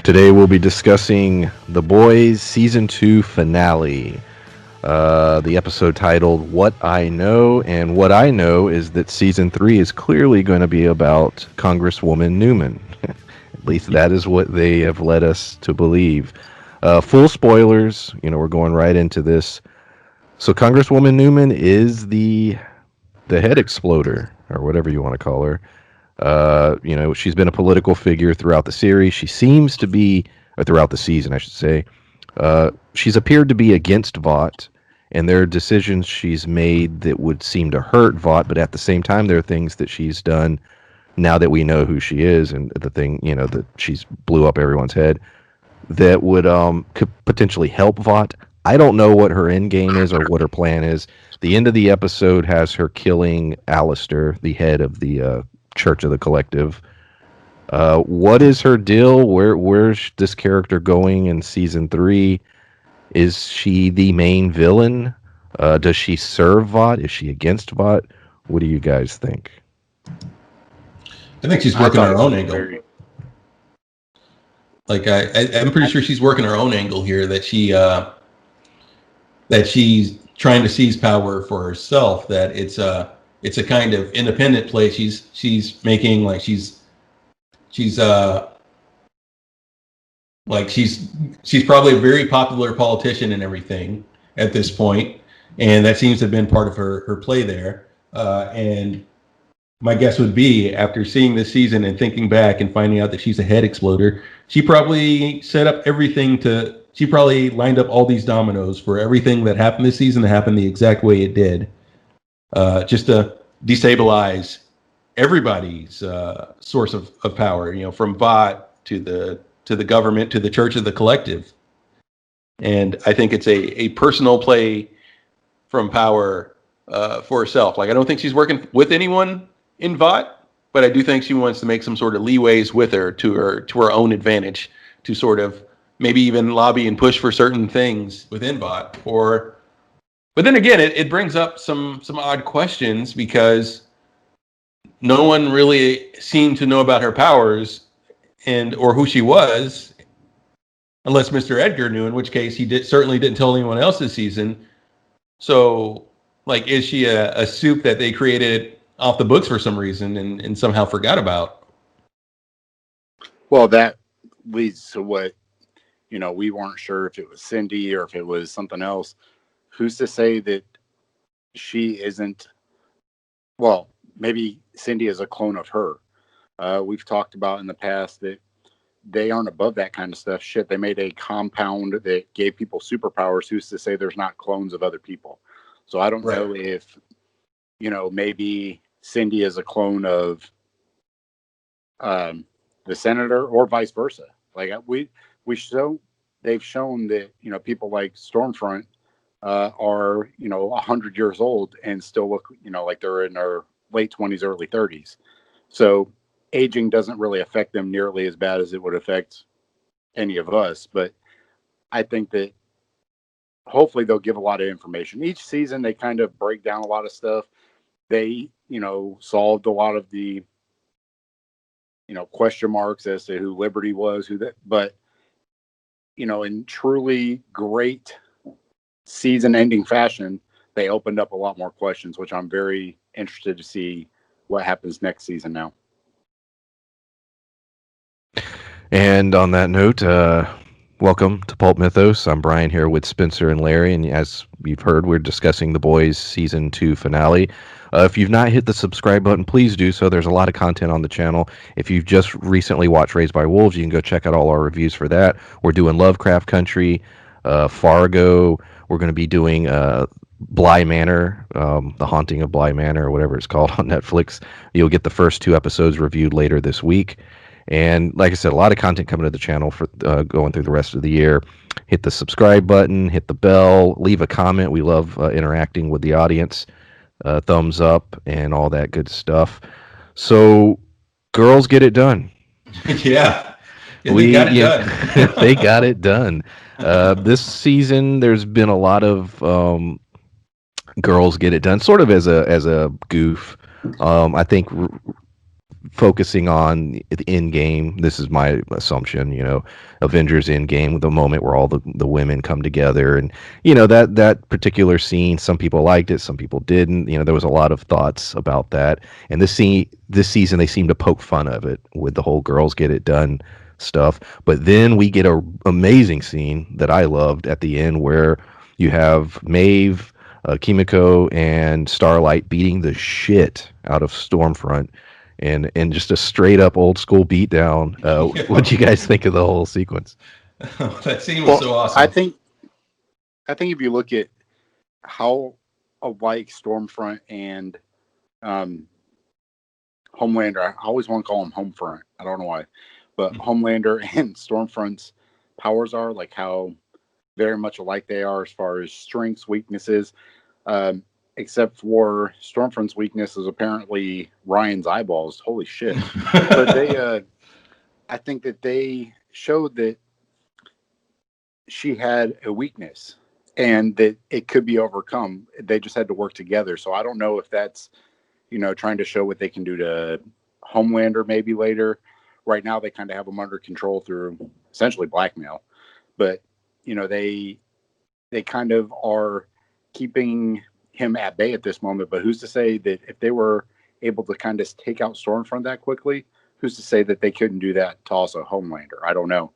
Today we'll be discussing The Boys Season 2 finale. The episode titled What I Know, and what I know is that Season 3 is clearly going to be about Congresswoman Newman. At least that is what they have led us to believe. Full spoilers, we're going right into this. So Congresswoman Newman is the head exploder, or whatever you want to call her. She's been a political figure throughout the series. She seems to be, or throughout the season, I should say. She's appeared to be against Vought, and there are decisions she's made that would seem to hurt Vought, but at the same time, there are things that she's done now that we know who she is, and the thing, that she's blew up everyone's head, that would could potentially help Vought. I don't know what her end game is or what her plan is. The end of the episode has her killing Alistair, the head of the Church of the Collective. What is her deal? Where's this character going in season 3? Is she the main villain? Does she serve Vought? Is she against Vought? What do you guys think? I think she's working her own angle. I'm pretty sure she's working her own angle here. That she's trying to seize power for herself. That it's a kind of independent play she's making. She's probably a very popular politician and everything at this point, and that seems to have been part of her play there. And my guess would be, after seeing this season and thinking back and finding out that she's a head exploder, she probably set up everything she probably lined up all these dominoes for everything that happened this season to happen the exact way it did. Just to destabilize everybody's source of power, from Vought to the government to the Church of the Collective. And I think it's a personal play from power for herself. I don't think she's working with anyone in Vought, but I do think she wants to make some sort of leeways with her to her own advantage, to sort of maybe even lobby and push for certain things within Vought. But then again, it brings up some odd questions, because no one really seemed to know about her powers or who she was, unless Mr. Edgar knew, in which case he certainly didn't tell anyone else this season. So, is she a soup that they created off the books for some reason and somehow forgot about? Well, that leads to what, we weren't sure if it was Cindy or if it was something else. Who's to say that she isn't? Well, maybe Cindy is a clone of her. We've talked about in the past that they aren't above that kind of stuff. Shit, they made a compound that gave people superpowers. Who's to say there's not clones of other people? So I don't know if, maybe Cindy is a clone of the senator, or vice versa. They've shown that, people like Stormfront are 100 years old and still look like they're in their late 20s, early 30s. So aging doesn't really affect them nearly as bad as it would affect any of us. But I think that hopefully they'll give a lot of information. Each season they kind of break down a lot of stuff. They solved a lot of the question marks as to who Liberty was, but in truly great season-ending fashion, they opened up a lot more questions, which I'm very interested to see what happens next season now. And on that note, welcome to Pulp Mythos. I'm Brian here with Spencer and Larry, and as you've heard, we're discussing The Boys Season 2 finale. If you've not hit the subscribe button, please do so. There's a lot of content on the channel. If you've just recently watched Raised by Wolves, you can go check out all our reviews for that. We're doing Lovecraft Country, Fargo. We're going to be doing Bly Manor, The Haunting of Bly Manor, or whatever it's called on Netflix. You'll get the first 2 episodes reviewed later this week. And like I said, a lot of content coming to the channel for going through the rest of the year. Hit the subscribe button, hit the bell, leave a comment. We love interacting with the audience. Thumbs up and all that good stuff. So, girls get it done. Yeah. They got it done. They got it done. This season, there's been a lot of girls get it done, sort of as a goof I think focusing on the end game, this is my assumption, Avengers end game, the moment where all the women come together, and that particular scene, some people liked it, some people didn't. There was a lot of thoughts about that, and this season they seem to poke fun of it with the whole girls get it done stuff. But then we get a amazing scene that I loved at the end where you have Maeve, Kimiko, and Starlight beating the shit out of Stormfront, and just a straight up old school beatdown. What do you guys think of the whole sequence? That scene was so awesome. I think if you look at how alike Stormfront and Homelander, I always want to call him Homefront. I don't know why, but Homelander and Stormfront's powers are, like how very much alike they are as far as strengths, weaknesses. Except for Stormfront's weakness is apparently Ryan's eyeballs. Holy shit. But I think that they showed that she had a weakness and that it could be overcome. They just had to work together. So I don't know if that's, trying to show what they can do to Homelander maybe later. Right now, they kind of have him under control through essentially blackmail. But, they kind of are keeping him at bay at this moment, but who's to say that if they were able to kind of take out Stormfront that quickly, who's to say that they couldn't do that to also Homelander? I don't know,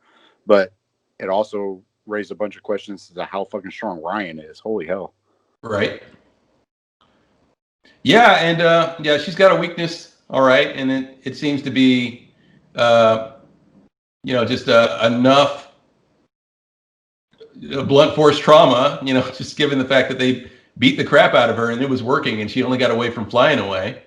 but it also raised a bunch of questions as to how fucking strong Ryan is. Holy hell. Right. Yeah. And she's got a weakness. All right. And it seems to be, just enough blunt force trauma, just given the fact that they beat the crap out of her and it was working and she only got away from flying away.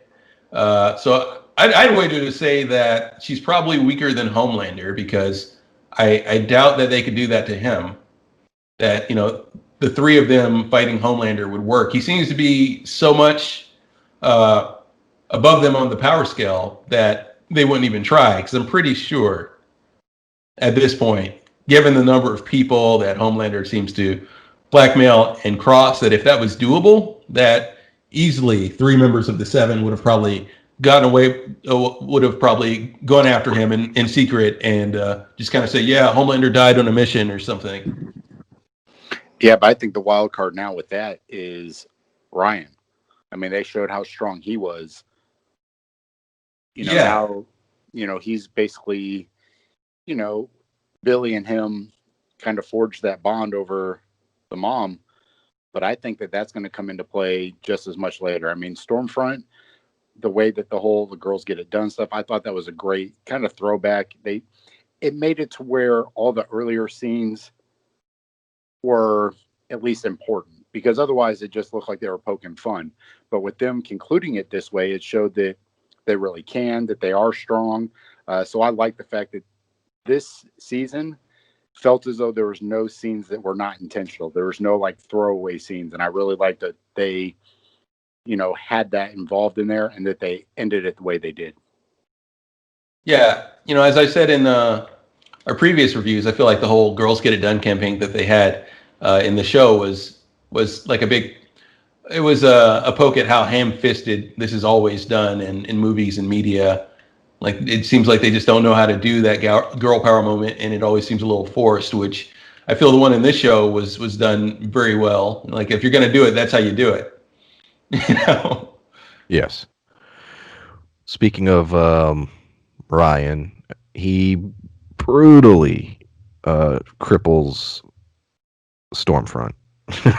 So I'd wait to say that she's probably weaker than Homelander, because I doubt that they could do that to him. That, the three of them fighting Homelander would work. He seems to be so much above them on the power scale that they wouldn't even try, because I'm pretty sure at this point, given the number of people that Homelander seems to blackmail and cross, that if that was doable, that easily 3 members of the 7 would have probably gotten away, would have probably gone after him in secret and just kind of say, yeah, Homelander died on a mission or something. Yeah, but I think the wild card now with that is Ryan. I mean, they showed how strong he was. Now, he's basically, Billy and him kind of forged that bond over the mom, but I think that that's going to come into play just as much later. I mean, Stormfront, the way that the girls get it done stuff, I thought that was a great kind of throwback. It made it to where all the earlier scenes were at least important, because otherwise it just looked like they were poking fun. But with them concluding it this way, it showed that they really can, that they are strong. So I like the fact that this season felt as though there was no scenes that were not intentional. There was no like throwaway scenes. And I really liked that they, had that involved in there and that they ended it the way they did. Yeah. As I said in our previous reviews, I feel like the whole Girls Get It Done campaign that they had in the show was like it was a poke at how ham-fisted this is always done in movies and media. Like, it seems like they just don't know how to do that girl power moment, and it always seems a little forced, which I feel the one in this show was done very well. Like, if you're going to do it, that's how you do it. Yes. Speaking of Ryan, he brutally cripples Stormfront.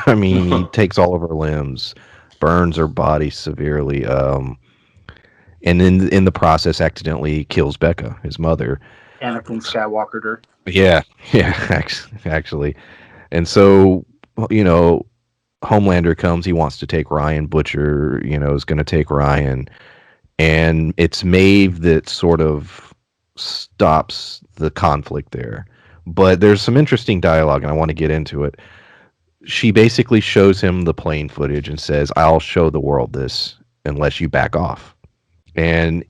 I mean, he takes all of her limbs, burns her body severely, and in the process accidentally kills Becca, his mother. Anakin Skywalkered her. Yeah, actually. And so, Homelander comes, he wants to take Ryan. Butcher, is going to take Ryan. And it's Maeve that sort of stops the conflict there. But there's some interesting dialogue, and I want to get into it. She basically shows him the plane footage and says, I'll show the world this unless you back off. And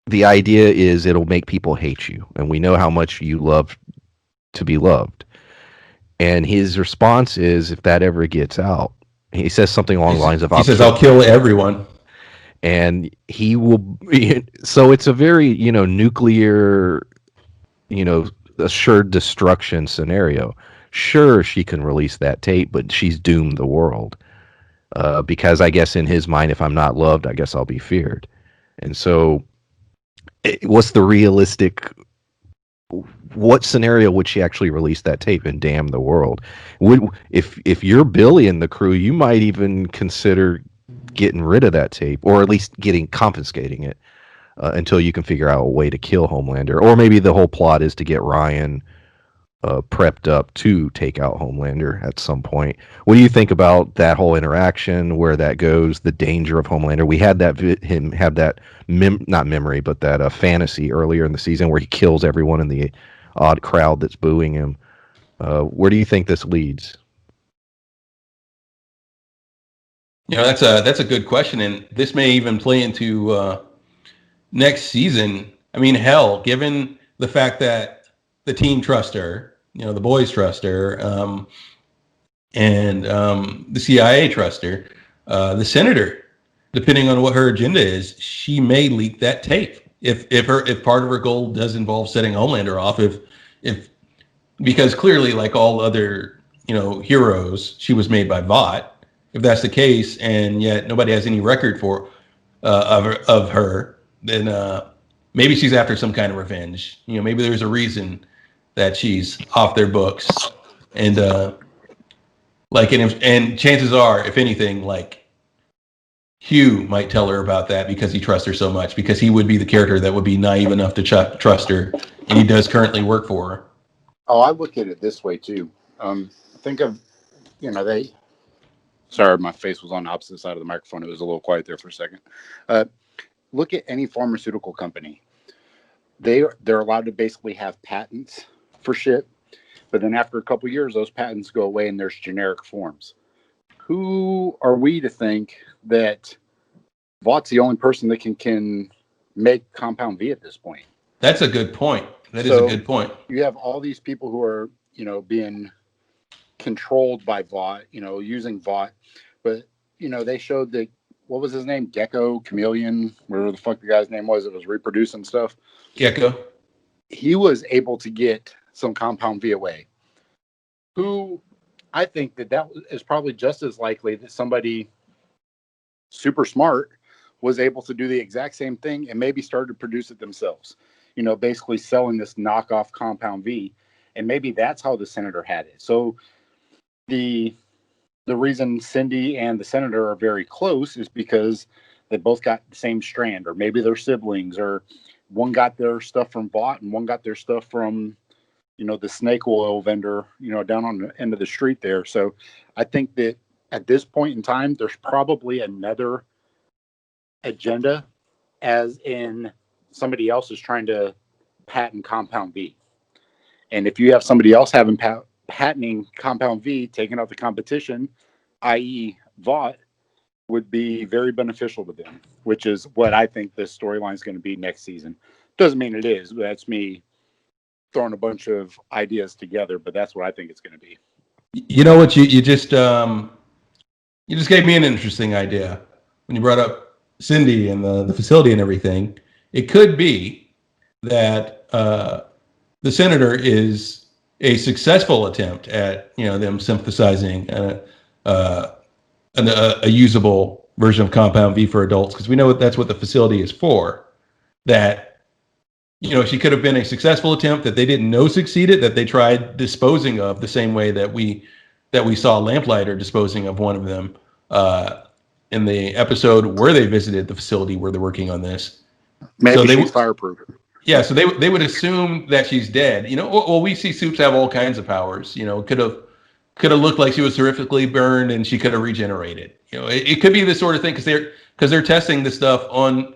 the idea is it'll make people hate you. And we know how much you love to be loved. And his response is, if that ever gets out, he says something along the lines of, I'll kill everyone. and he will. So it's a very nuclear, assured destruction scenario. Sure, she can release that tape, but she's doomed the world. Because I guess in his mind, if I'm not loved, I guess I'll be feared. And so, what's the realistic? What scenario would she actually release that tape and damn the world? If you're Billy and the crew, you might even consider getting rid of that tape, or at least confiscating it until you can figure out a way to kill Homelander. Or maybe the whole plot is to get Ryan prepped up to take out Homelander at some point. What do you think about that whole interaction, where that goes, the danger of Homelander? We had him have that not memory, but that fantasy earlier in the season where he kills everyone in the odd crowd that's booing him. Where do you think this leads? That's a good question, and this may even play into next season. I mean, hell, given the fact that the team trusts her, the boys trust her, and the CIA trusts her, the senator, depending on what her agenda is, she may leak that tape. If part of her goal does involve setting Homelander off, if because clearly, like all other heroes, she was made by Vought. If that's the case, and yet nobody has any record of her, then maybe she's after some kind of revenge. Maybe there's a reason that she's off their books, and and chances are, if anything, like Hugh might tell her about that because he trusts her so much, because he would be the character that would be naive enough to trust her, and he does currently work for her. Oh, I look at it this way too. Think of, sorry, my face was on the opposite side of the microphone. It was a little quiet there for a second. Look at any pharmaceutical company. They're allowed to basically have patents for shit, but then after a couple of years, those patents go away and there's generic forms. Who are we to think that Vaught's the only person that can make Compound V at this point? That's a good point. That is a good point. You have all these people who are, being controlled by Vought, using Vought, but they showed that, what was his name? Gecko, Chameleon, whatever the fuck the guy's name was that was reproducing stuff. Gecko. He was able to get some Compound V away. Who, I think that is probably just as likely that somebody super smart was able to do the exact same thing and maybe started to produce it themselves. Basically selling this knockoff Compound V, and maybe that's how the senator had it. So the reason Cindy and the senator are very close is because they both got the same strand, or maybe they're siblings, or one got their stuff from Vought and one got their stuff from, the snake oil vendor, down on the end of the street there. So I think that at this point in time, there's probably another agenda, as in somebody else is trying to patent Compound V. And if you have somebody else having patenting Compound V, taking out the competition, i.e. Vought, would be very beneficial to them, which is what I think this storyline is going to be next season. Doesn't mean it is, but that's me throwing a bunch of ideas together, but that's what I think it's going to be. You know what? You just gave me an interesting idea when you brought up Cindy and the facility and everything. It could be that the senator is a successful attempt at them synthesizing a usable version of Compound V for adults, because we know that's what the facility is for. That she could have been a successful attempt that they didn't know succeeded, that they tried disposing of the same way that we saw Lamplighter disposing of one of them in the episode where they visited the facility where they're working on this. Maybe she's fireproof. Yeah, so they would assume that she's dead. Well, we see Soups have all kinds of powers. Could have looked like she was horrifically burned and she could have regenerated. It could be this sort of thing because they're testing this stuff on.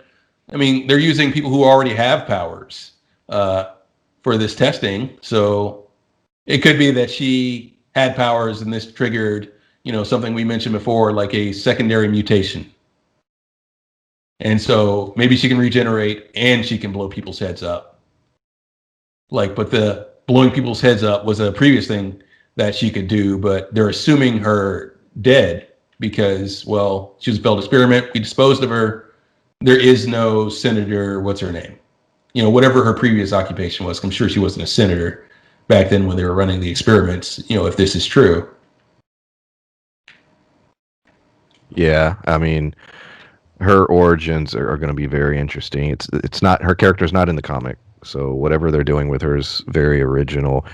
I mean, they're using people who already have powers for this testing. So it could be that she had powers and this triggered, something we mentioned before, like a secondary mutation. And so maybe she can regenerate and she can blow people's heads up. But the blowing people's heads up was a previous thing that she could do, but they're assuming her dead because, well, she was a failed experiment. We disposed of her. there is no Senator, what's her name? You know, whatever her previous occupation was. I'm sure she wasn't a senator back then when they were running the experiments, you know, if this is true. Yeah, I mean, her origins are going to be very interesting. It's not her character's not in the comic, so whatever they're doing with her is very original,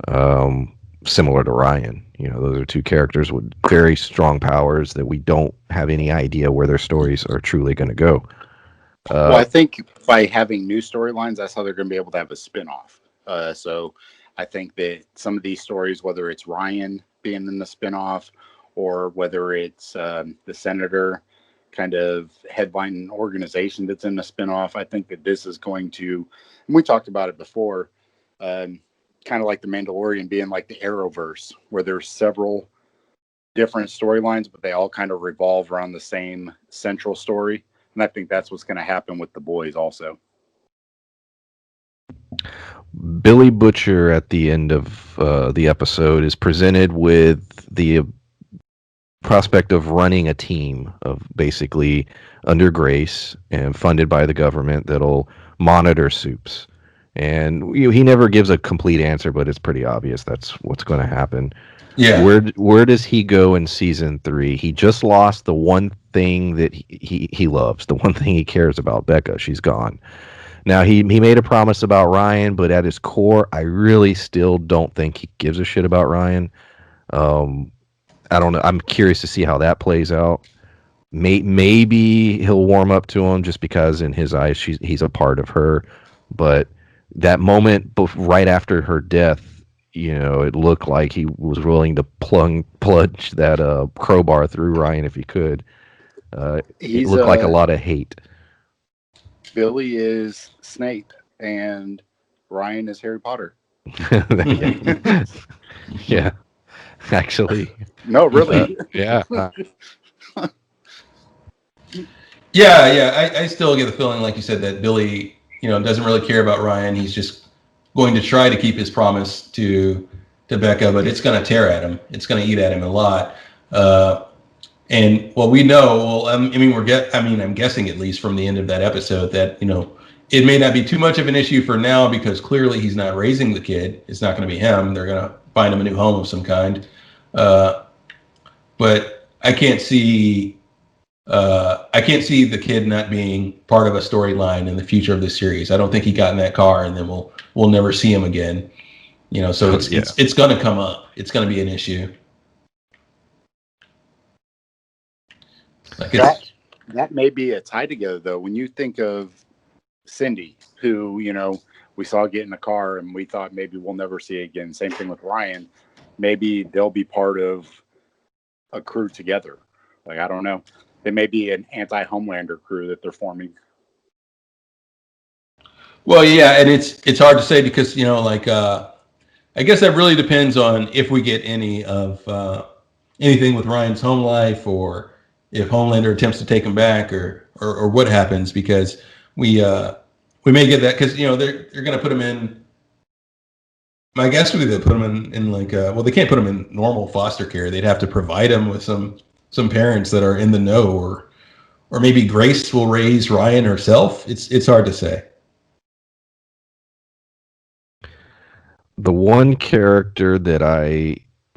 um, similar to Ryan. You know, those are two characters with very strong powers that we don't have any idea where their stories are truly going to go. Well, I think by having new storylines, that's how they're going to be able to have a spinoff. So I think that some of these stories, whether it's Ryan being in the spinoff or whether it's the senator kind of headline organization that's in the spinoff, I think that this is going to, and we talked about it before, kind of like the Mandalorian being like the Arrowverse, where there's several different storylines, but they all kind of revolve around the same central story. And I think that's what's going to happen with The Boys also. Billy Butcher at the end of the episode is presented with the prospect of running a team of basically under Grace and funded by the government that'll monitor Soups. And he never gives a complete answer, but it's pretty obvious that's what's going to happen. Yeah. Where does he go in season 3? He just lost the one thing that he loves, the one thing he cares about. Becca, she's gone. Now he made a promise about Ryan, but at his core, I really still don't think he gives a shit about Ryan. I don't know. I'm curious to see how that plays out. Maybe he'll warm up to him just because in his eyes he's a part of her. But that moment right after her death, you know, it looked like he was willing to plunge that crowbar through Ryan if he could. It looked like a lot of hate. Billy is Snape and Ryan is Harry Potter. Yeah, actually. No, really. Yeah. Yeah. I still get the feeling, like you said, that Billy, you know, doesn't really care about Ryan. He's just going to try to keep his promise to Becca, but it's going to tear at him. It's going to eat at him a lot. And well, we know. Well, I'm guessing at least from the end of that episode that, you know, it may not be too much of an issue for now because clearly he's not raising the kid. It's not going to be him. They're going to find him a new home of some kind. But I can't see the kid not being part of a storyline in the future of this series. I don't think he got in that car and then we'll never see him again. You know, so it's going to come up. It's going to be an issue. Like that may be a tie together though. When you think of Cindy, who, you know, we saw get in a car and we thought maybe we'll never see again. Same thing with Ryan. Maybe they'll be part of a crew together. Like, I don't know. They may be an anti-Homelander crew that they're forming. Well, yeah, and it's hard to say because, you know, like I guess that really depends on if we get any of anything with Ryan's home life or if Homelander attempts to take him back or what happens, because we may get that because, you know, they're going to put him in. My guess would be they put him in like well, they can't put him in normal foster care. They'd have to provide him with some parents that are in the know, or maybe Grace will raise Ryan herself. It's hard to say. The one character that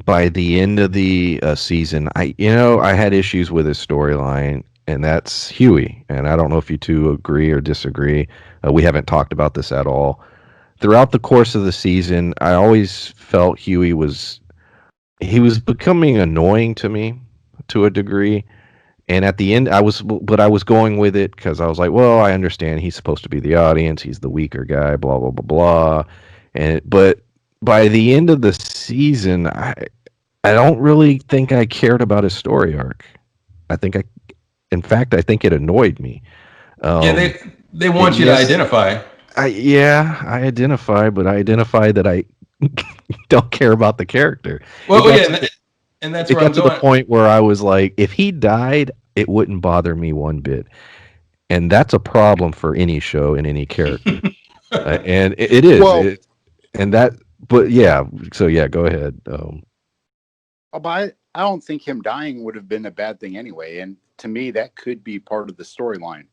by the end of the season, I had issues with his storyline, and that's Huey. And I don't know if you two agree or disagree. We haven't talked about this at all. Throughout the course of the season, I always felt Huey was becoming annoying to me to a degree. And at the end, I was going with it because I was like, well, I understand he's supposed to be the audience. He's the weaker guy, blah, blah, blah, blah. But by the end of the season, I don't really think I cared about his story arc. In fact, I think it annoyed me. Yeah, they want you to identify. I identify, but I identify that I don't care about the character. Well, and that's where I'm going. To the point where I was like, if he died, it wouldn't bother me one bit, and that's a problem for any show and any character. And it is. Well, but yeah. So yeah, go ahead. But I don't think him dying would have been a bad thing anyway. And to me, that could be part of the storyline.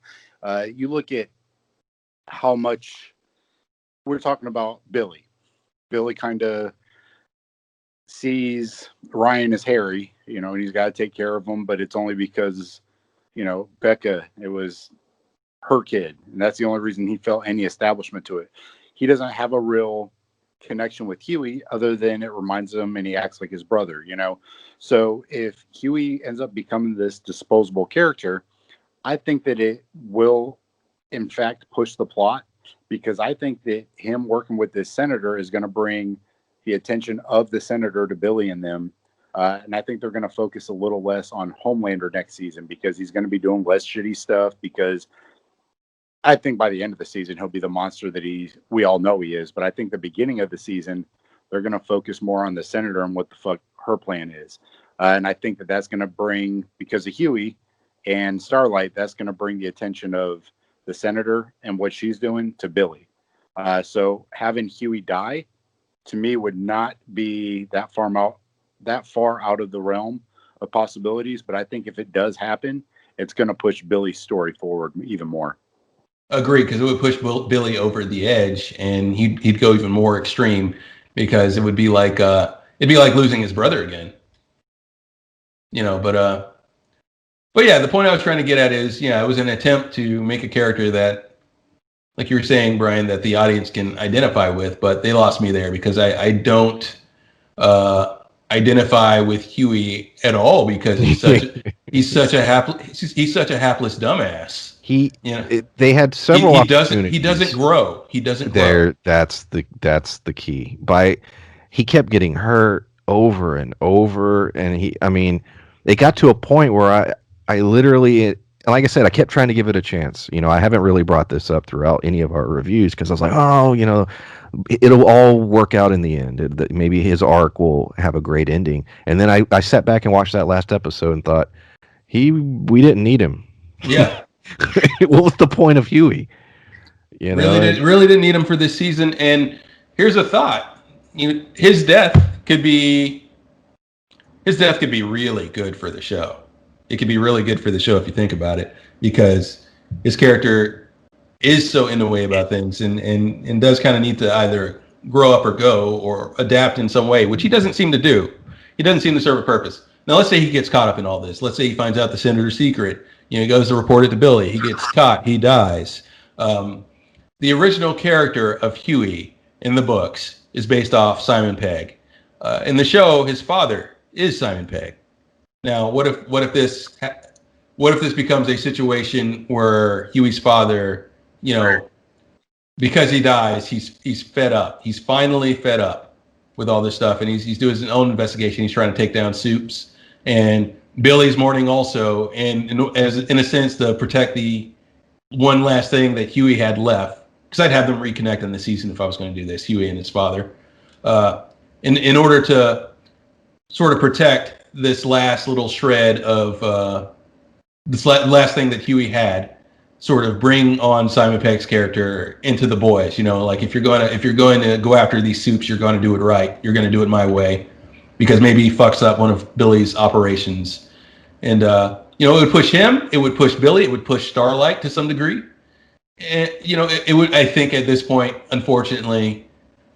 You look at how much we're talking about Billy. Billy kind of sees Ryan as Harry, and he's got to take care of him, but it's only because, Becca, it was her kid. And that's the only reason he felt any establishment to it. He doesn't have a real connection with Huey other than it reminds him and he acts like his brother, So if Huey ends up becoming this disposable character, I think that it will, in fact, push the plot, because I think that him working with this senator is going to bring the attention of the senator to Billy and them. And I think they're going to focus a little less on Homelander next season, because he's going to be doing less shitty stuff, because I think by the end of the season, he'll be the monster that we all know he is. But I think the beginning of the season, they're going to focus more on the senator and what the fuck her plan is. And I think that that's going to bring, because of Huey and Starlight, that's going to bring the attention of the senator and what she's doing to Billy. So having Huey die, to me, would not be that far out of the realm of possibilities. But I think if it does happen, it's going to push Billy's story forward even more. Agree, because it would push Billy over the edge, and he'd go even more extreme, because it would be like it'd be like losing his brother again. But yeah, the point I was trying to get at is, it was an attempt to make a character that, like you were saying, Brian, that the audience can identify with, but they lost me there, because I don't identify with Huey at all, because he's such a hapless dumbass. They had several. He doesn't grow. He doesn't grow. That's the key. He kept getting hurt over and over, and it got to a point where I literally, like I said, I kept trying to give it a chance. I haven't really brought this up throughout any of our reviews, because I was like, it'll all work out in the end. Maybe his arc will have a great ending. And then I sat back and watched that last episode and thought, we didn't need him. Yeah. What was the point of Huey? Really didn't need him for this season. And here's a thought: his death could be really good for the show. It could be really good for the show if you think about it, because his character is so in the way about things, and does kind of need to either grow up or go or adapt in some way, which he doesn't seem to do. He doesn't seem to serve a purpose. Now, let's say he gets caught up in all this. Let's say he finds out the senator's secret. He goes to report it to Billy. He gets caught. He dies. The original character of Huey in the books is based off Simon Pegg. In the show, his father is Simon Pegg. Now, what if this becomes a situation where Huey's father, because he dies, he's fed up. He's finally fed up with all this stuff, and he's doing his own investigation. He's trying to take down Supes, and Billy's mourning also, and in a sense to protect the one last thing that Huey had left, because I'd have them reconnect in the season if I was going to do this, Huey and his father, in order to sort of protect this last little shred of this last thing that Huey had, sort of bring on Simon Pegg's character into the boys. Like if you're going to go after these Supes, you're going to do it right. You're going to do it my way, because maybe he fucks up one of Billy's operations. And, it would push him, it would push Billy, it would push Starlight to some degree. And, it would, I think at this point, unfortunately,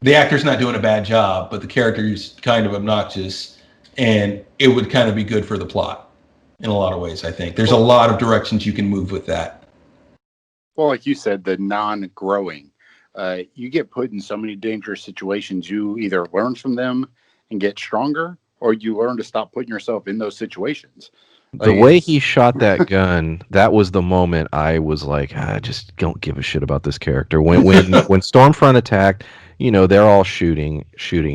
the actor's not doing a bad job, but the character's kind of obnoxious, and it would kind of be good for the plot in a lot of ways, I think. There's a lot of directions you can move with that. Well, like you said, the non-growing. You get put in so many dangerous situations, you either learn from them and get stronger, or you learn to stop putting yourself in those situations. The way he shot that gun, that was the moment I was like, I just don't give a shit about this character. When Stormfront attacked, they're all shooting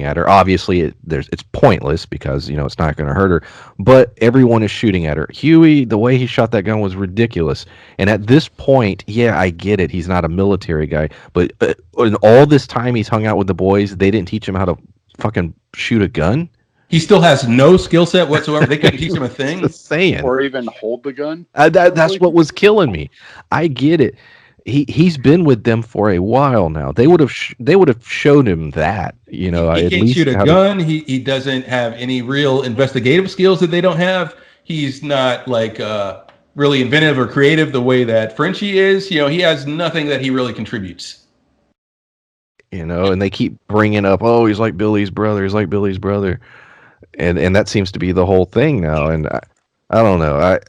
at her. Obviously, it's pointless, because it's not going to hurt her. But everyone is shooting at her. Huey, the way he shot that gun was ridiculous. And at this point, yeah, I get it. He's not a military guy, but in all this time he's hung out with the boys, they didn't teach him how to fucking shoot a gun. He still has no skill set whatsoever. They couldn't teach him a thing. Just saying. Or even hold the gun. That's what was killing me. I get it. He's been with them for a while now. They would have showed him that. He can't shoot a gun. He doesn't have any real investigative skills that they don't have. He's not like really inventive or creative the way that Frenchie is. He has nothing that he really contributes. And they keep bringing up, oh, he's like Billy's brother. He's like Billy's brother. And that seems to be the whole thing now. And I don't know.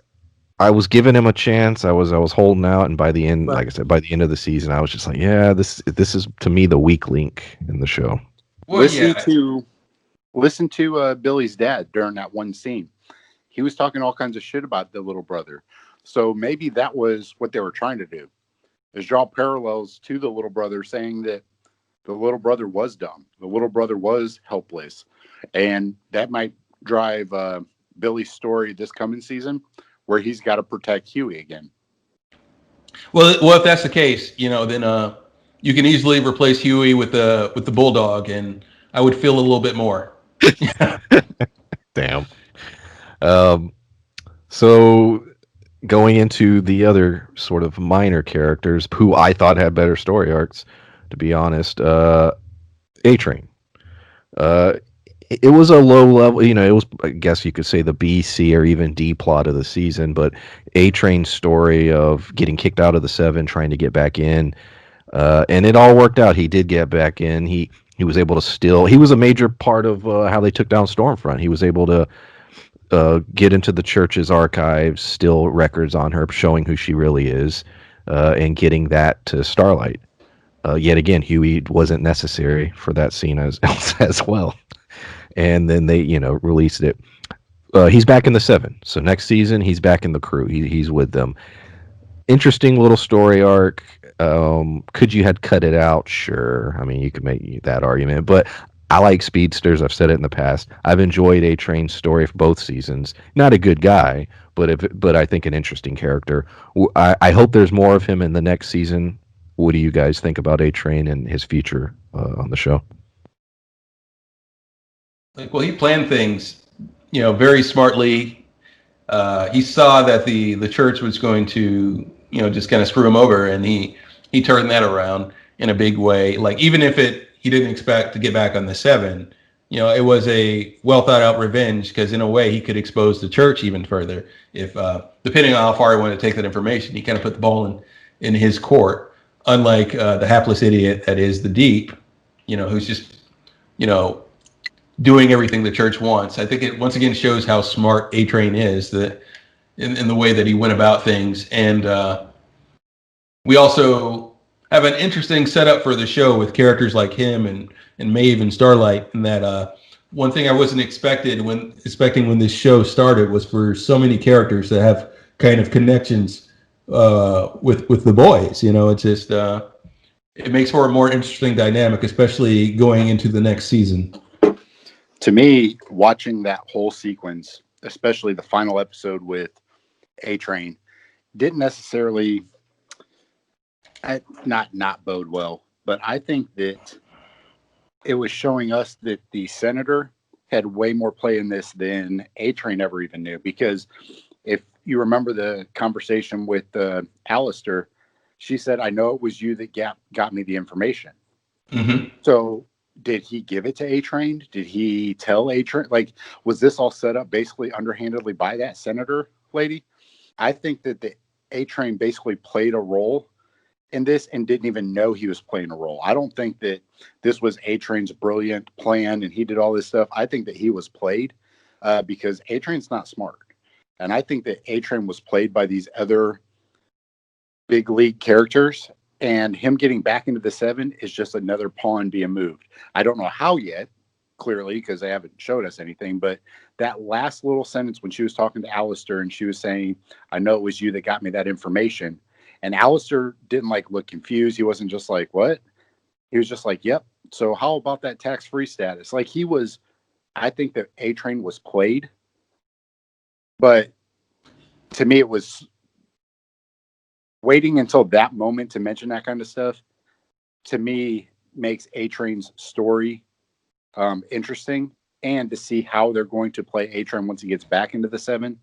I was giving him a chance. I was holding out, and by the end, like I said, by the end of the season, I was just like, yeah, this is to me the weak link in the show. Well, listen to Billy's dad during that one scene. He was talking all kinds of shit about the little brother. So maybe that was what they were trying to do, is draw parallels to the little brother, saying that the little brother was dumb, the little brother was helpless, and that might drive Billy's story this coming season, where he's got to protect Huey again. Well, if that's the case, then you can easily replace Huey with the bulldog, and I would feel a little bit more. Damn. So going into the other sort of minor characters who I thought had better story arcs, to be honest, A-Train. It was a low level, it was, I guess you could say, the B, C, or even D plot of the season, but A-Train's story of getting kicked out of the 7, trying to get back in, and it all worked out. He did get back in. He was able to he was a major part of how they took down Stormfront. He was able to get into the church's archives, steal records on her, showing who she really is, and getting that to Starlight. Yet again, Huey wasn't necessary for that scene as well. And then they, released it. He's back in the 7. So next season, he's back in the crew. He's with them. Interesting little story arc. Could you had cut it out? Sure. I mean, you could make that argument. But I like speedsters. I've said it in the past. I've enjoyed A-Train's story for both seasons. Not a good guy, but I think an interesting character. I hope there's more of him in the next season. What do you guys think about A-Train and his future on the show? Well, he planned things, very smartly. He saw that the church was going to, just kind of screw him over, and he turned that around in a big way. Like, even if he didn't expect to get back on the 7, it was a well thought out revenge, because in a way he could expose the church even further if, depending on how far he wanted to take that information, he kind of put the ball in his court. Unlike the hapless idiot that is the Deep, who's just, doing everything the church wants. I think it once again shows how smart A-Train is, that in the way that he went about things. And we also have an interesting setup for the show with characters like him and Maeve and Starlight. And that one thing I wasn't expecting when this show started was for so many characters to have kind of connections with the boys. It's just it makes for a more interesting dynamic, especially going into the next season. To me, watching that whole sequence, especially the final episode with A-Train, didn't necessarily not bode well. But I think that it was showing us that the senator had way more play in this than A-Train ever even knew. Because if you remember the conversation with Alistair, she said, "I know it was you that got me the information." Mm-hmm. So did he give it to A-Train? Did he tell A-Train? Like, was this all set up basically underhandedly by that senator lady? I think that the A-Train basically played a role in this and didn't even know he was playing a role. I don't think that this was A-Train's brilliant plan and he did all this stuff. I think that he was played because A-Train's not smart. And I think that A-Train was played by these other big league characters. And him getting back into the 7 is just another pawn being moved. I don't know how yet, clearly, because they haven't showed us anything. But that last little sentence when she was talking to Alistair and she was saying, "I know it was you that got me that information." And Alistair didn't look confused. He wasn't just like, "What?" He was just like, "Yep. So how about that tax-free status?" He was, I think that A-Train was played. But to me, it was waiting until that moment to mention that kind of stuff, to me, makes A-Train's story interesting. And to see how they're going to play A-Train once he gets back into the 7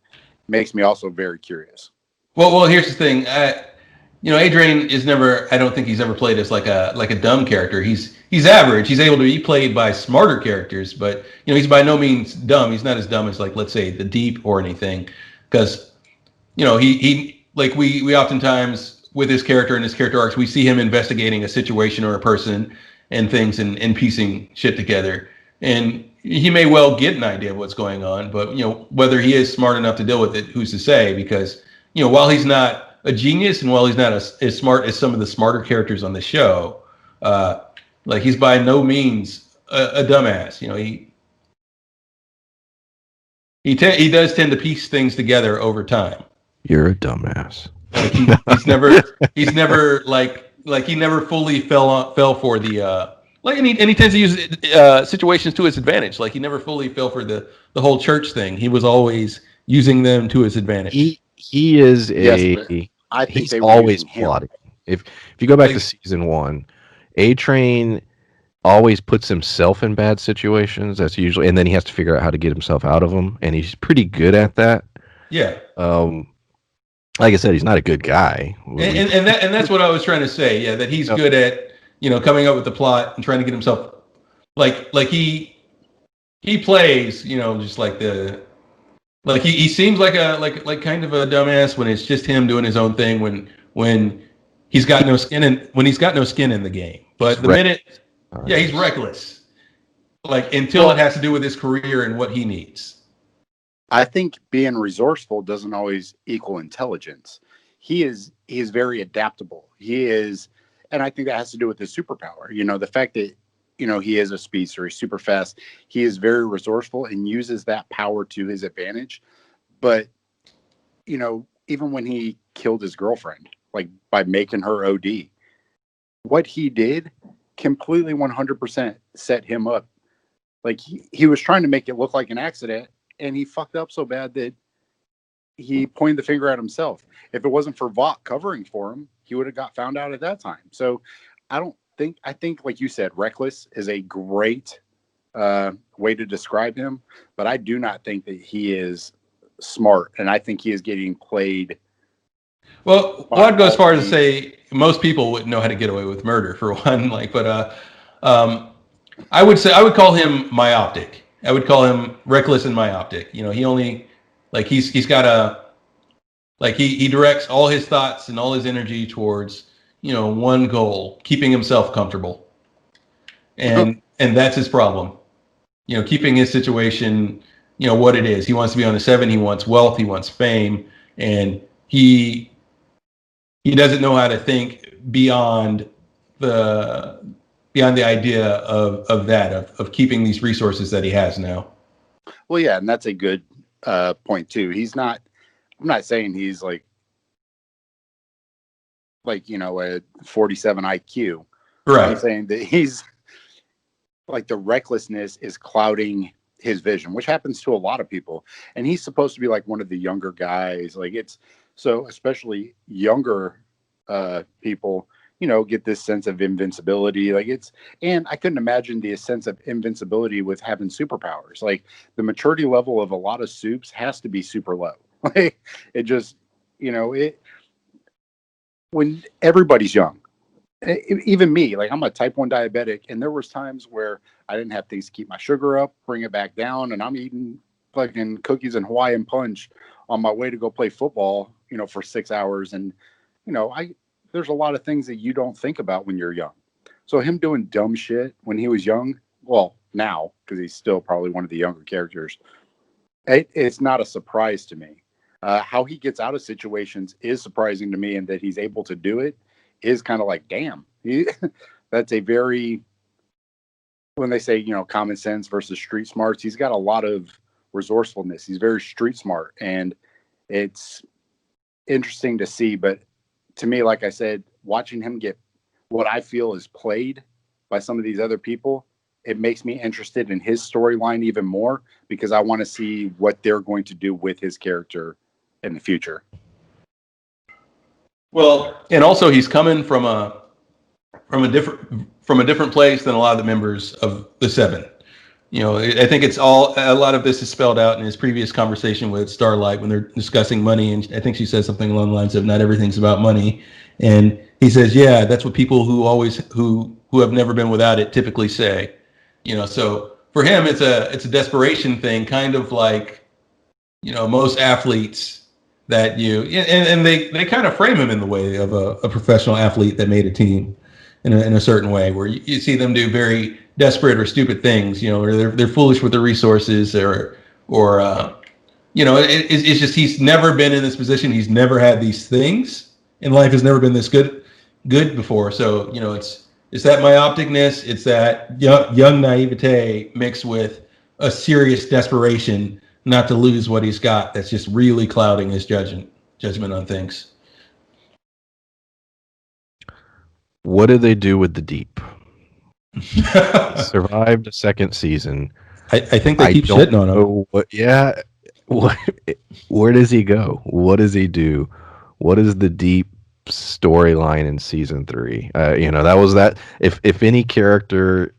makes me also very curious. Well, here's the thing. A-Train is never, I don't think he's ever played as like a dumb character. He's average. He's able to be played by smarter characters, but he's by no means dumb. He's not as dumb as let's say the Deep or anything, because he like we oftentimes with his character and his character arcs, we see him investigating a situation or a person and things and piecing shit together. And he may well get an idea of what's going on, but whether he is smart enough to deal with it, who's to say? Because while he's not a genius and while he's not as smart as some of the smarter characters on the show, like he's by no means a dumbass. He does tend to piece things together over time. You're a dumbass. Like he's never like he never fully fell for the and he tends to use situations to his advantage. Like he never fully fell for the whole church thing. He was always using them to his advantage. He is I think he's always plotting. If you go back to season 1, A-Train always puts himself in bad situations. That's usually, and then he has to figure out how to get himself out of them, and he's pretty good at that. Yeah. Like I said, he's not a good guy. And that's what I was trying to say. Yeah, that he's good at coming up with the plot and trying to get himself like he plays just like he seems like a kind of a dumbass when it's just him doing his own thing when he's got no skin in the game. But the minute he's reckless. Like until it has to do with his career and what he needs. I think being resourceful doesn't always equal intelligence. He is very adaptable. He is, and I think that has to do with his superpower. The fact that he is a speedster, he's super fast. He is very resourceful and uses that power to his advantage. But even when he killed his girlfriend, like by making her OD, what he did completely 100% set him up. Like he was trying to make it look like an accident. And he fucked up so bad that he pointed the finger at himself. If it wasn't for Vought covering for him, he would have got found out at that time. So I think like you said, reckless is a great way to describe him, but I do not think that he is smart. And I think he is getting played. Well, I'd go as far as to say most people wouldn't know how to get away with murder for one. I would call him myopic. I would call him reckless and myopic. He only he's got he directs all his thoughts and all his energy towards one goal, keeping himself comfortable, and that's his problem. Keeping his situation what it is. He wants to be on the 7. He wants wealth. He wants fame, and he doesn't know how to think beyond the idea of keeping these resources that he has now. Well, yeah, and that's a good point too. I'm not saying he's like a 47 IQ. Right. I'm saying that he's like the recklessness is clouding his vision, which happens to a lot of people. And he's supposed to be like one of the younger guys. Like so especially younger people get this sense of invincibility. And I couldn't imagine the sense of invincibility with having superpowers. Like the maturity level of a lot of soups has to be super low. Like it just, when everybody's young, even me, like I'm a type 1 diabetic, and there was times where I didn't have things to keep my sugar up, bring it back down, and I'm eating fucking cookies and Hawaiian punch on my way to go play football, for 6 hours. And, there's a lot of things that you don't think about when you're young. So him doing dumb shit when he was young, well, now, because he's still probably one of the younger characters, it's not a surprise to me. How he gets out of situations is surprising to me, and that he's able to do it is kind of like, damn. That's a very, when they say, common sense versus street smarts, he's got a lot of resourcefulness. He's very street smart, and it's interesting to see. But to me, like I said, watching him get what I feel is played by some of these other people, it makes me interested in his storyline even more, because I want to see what they're going to do with his character in the future. Well, and also he's coming from a different place than a lot of the members of the 7. I think a lot of this is spelled out in his previous conversation with Starlight when they're discussing money. And I think she says something along the lines of not everything's about money. And he says, yeah, that's what people who have never been without it typically say, so for him, it's a desperation thing, kind of like, most athletes that and they kind of frame him in the way of a professional athlete that made a team in a certain way, where you see them do very desperate or stupid things, or they're foolish with their resources, or it's just he's never been in this position. He's never had these things, and life has never been this good before. So it's that myopticness, it's that young naivete mixed with a serious desperation not to lose what he's got. That's just really clouding his judgment on things. What do they do with the Deep? Survived a second season. I think they keep shitting on him. Where does he go? What does he do? What is the Deep storyline in season 3? That was that. If any character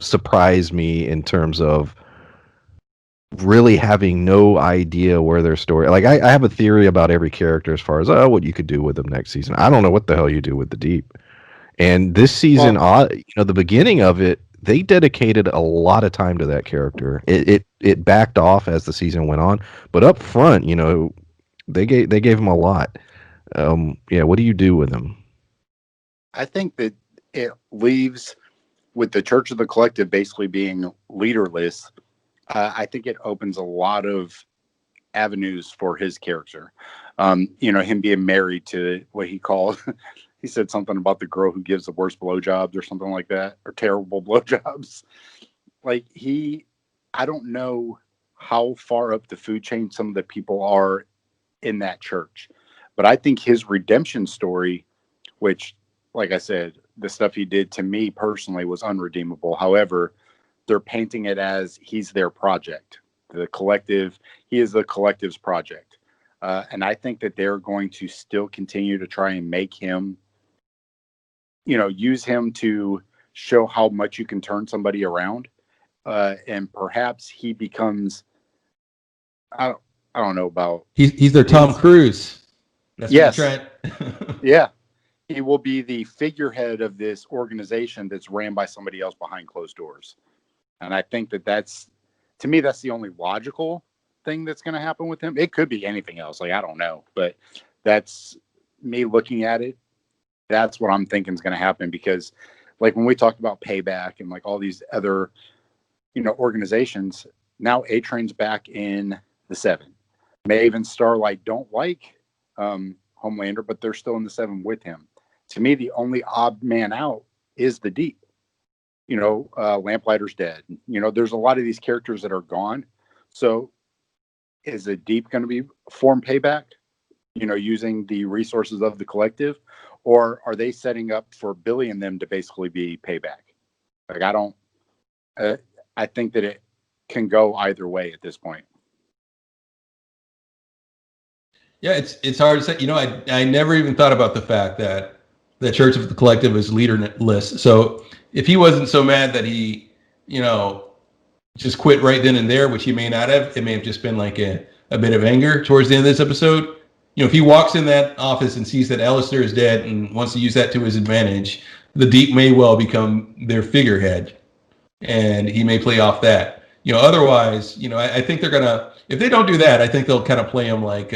surprised me in terms of really having no idea where their story. Like I have a theory about every character as far as what you could do with them next season. I don't know what the hell you do with the Deep. And this season, the beginning of it, they dedicated a lot of time to that character. It backed off as the season went on, but up front, they gave him a lot. What do you do with him? I think that it leaves with the Church of the Collective basically being leaderless. I think it opens a lot of avenues for his character. Him being married to what he called. He said something about the girl who gives the worst blowjobs or something like that, or terrible blowjobs. Like I don't know how far up the food chain some of the people are in that church, but I think his redemption story, which, like I said, the stuff he did to me personally was unredeemable. However, they're painting it as he's their project, the collective. He is the collective's project. And I think that they're going to still continue to try and make him, use him to show how much you can turn somebody around. And perhaps he becomes, I don't know about. He's their Tom Cruise. That's yes. What Yeah. He will be the figurehead of this organization that's ran by somebody else behind closed doors. And I think that's the only logical thing that's going to happen with him. It could be anything else. Like, I don't know, but that's me looking at it. That's what I'm thinking is going to happen, because like when we talked about Payback and like all these other, organizations, now A-Train's back in the 7. Maeve and Starlight don't like Homelander, but they're still in the 7 with him. To me, the only odd man out is the Deep. Lamplighter's dead. There's a lot of these characters that are gone. So is the Deep going to be form Payback, using the resources of the collective, or are they setting up for Billy and them to basically be Payback? Like, I think that it can go either way at this point. Yeah, it's hard to say. I never even thought about the fact that the Church of the Collective is leaderless. So if he wasn't so mad that he, just quit right then and there, which he may not have, it may have just been like a bit of anger towards the end of this episode. If he walks in that office and sees that Alistair is dead and wants to use that to his advantage, the Deep may well become their figurehead, and he may play off that. Otherwise, I think they're gonna, if they don't do that, I think they'll kind of play him like,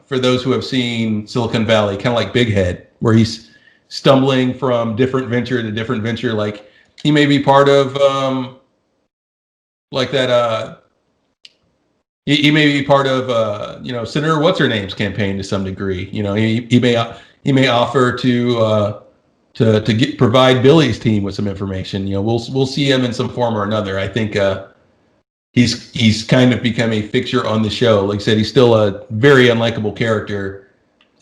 for those who have seen Silicon Valley, kind of like Big Head, where he's stumbling from different venture to different venture. Like, he may be part of he may be part of Senator What's Her Name's campaign to some degree. He may offer to provide Billy's team with some information. We'll see him in some form or another. I think he's kind of become a fixture on the show. Like I said, he's still a very unlikable character,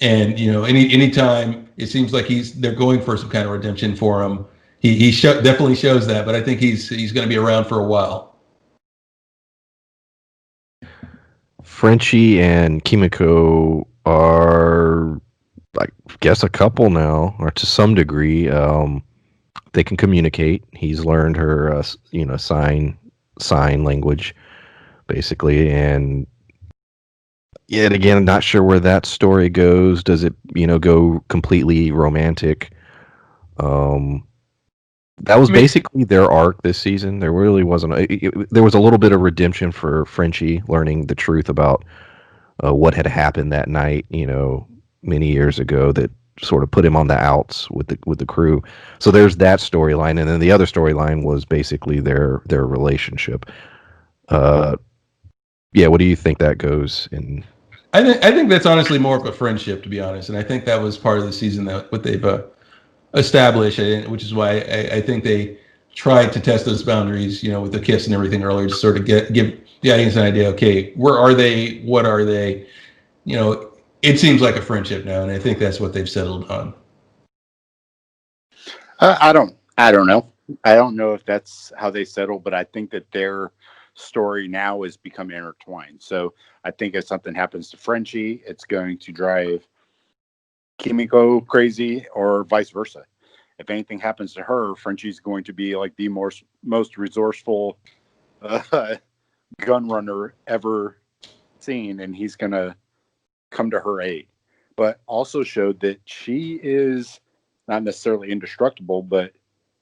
and anytime it seems like they're going for some kind of redemption for him, he definitely shows that. But I think he's going to be around for a while. Frenchie and Kimiko are, I guess, a couple now, or to some degree. They can communicate. He's learned her, sign language, basically, and yet again, I'm not sure where that story goes. Does it, go completely romantic? That was I mean, basically their arc this season. There really wasn't. There was a little bit of redemption for Frenchie learning the truth about what had happened that night. Many years ago that sort of put him on the outs with the crew. So there's that storyline, and then the other storyline was basically their relationship. Uh, yeah, what do you think that goes in? I think that's honestly more of a friendship, to be honest, and I think that was part of the season that what they've established, which is why I think they tried to test those boundaries, with the kiss and everything earlier, to sort of give the audience an idea. Okay, where are they? What are they? It seems like a friendship now, and I think that's what they've settled on. I don't know. I don't know if that's how they settle, but I think that their story now is becoming intertwined. So I think if something happens to Frenchie, it's going to drive Kimiko crazy, or vice versa. If anything happens to her, Frenchie's going to be like the most resourceful uh, gun runner ever seen, and he's going to come to her aid. But also showed that she is not necessarily indestructible, but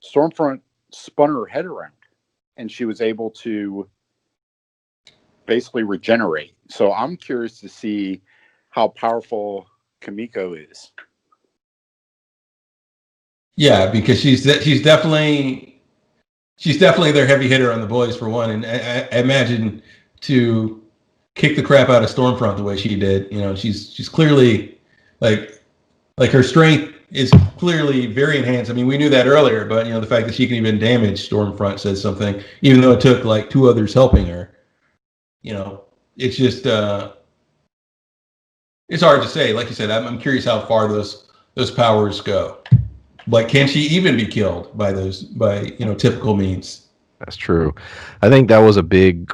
Stormfront spun her head around and she was able to basically regenerate. So I'm curious to see how powerful Kimiko is. Yeah, because she's definitely their heavy hitter on the boys for one, and I imagine to kick the crap out of Stormfront the way she did. She's clearly like her strength is clearly very enhanced. I mean, we knew that earlier, but the fact that she can even damage Stormfront says something, even though it took like two others helping her. It's just it's hard to say. Like you said, I'm curious how far those powers go. Like, can she even be killed by typical means? That's true. I think that was a big.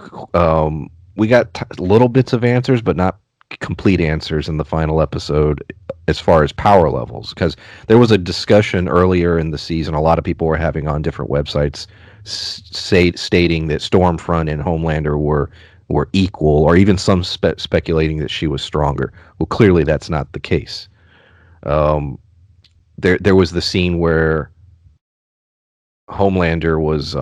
We got little bits of answers, but not complete answers in the final episode as far as power levels, because there was a discussion earlier in the season. A lot of people were having on different websites stating that Stormfront and Homelander were equal, or even some speculating that she was stronger. Well, clearly that's not the case. There was the scene where Homelander was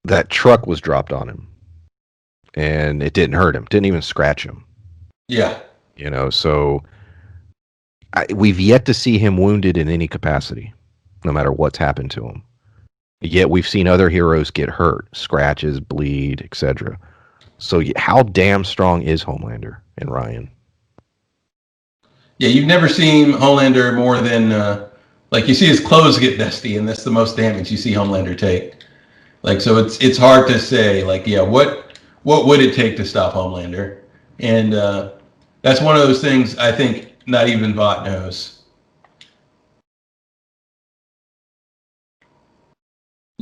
that truck was dropped on him, and it didn't hurt him, didn't even scratch him. Yeah. So we've yet to see him wounded in any capacity, no matter what's happened to him. Yet we've seen other heroes get hurt, scratches, bleed, etc. So how damn strong is Homelander and Ryan? Yeah, you've never seen Homelander more than like you see his clothes get dusty, and that's the most damage you see Homelander take. Like, so it's hard to say. Like, yeah, what would it take to stop Homelander? And that's one of those things I think not even Vought knows.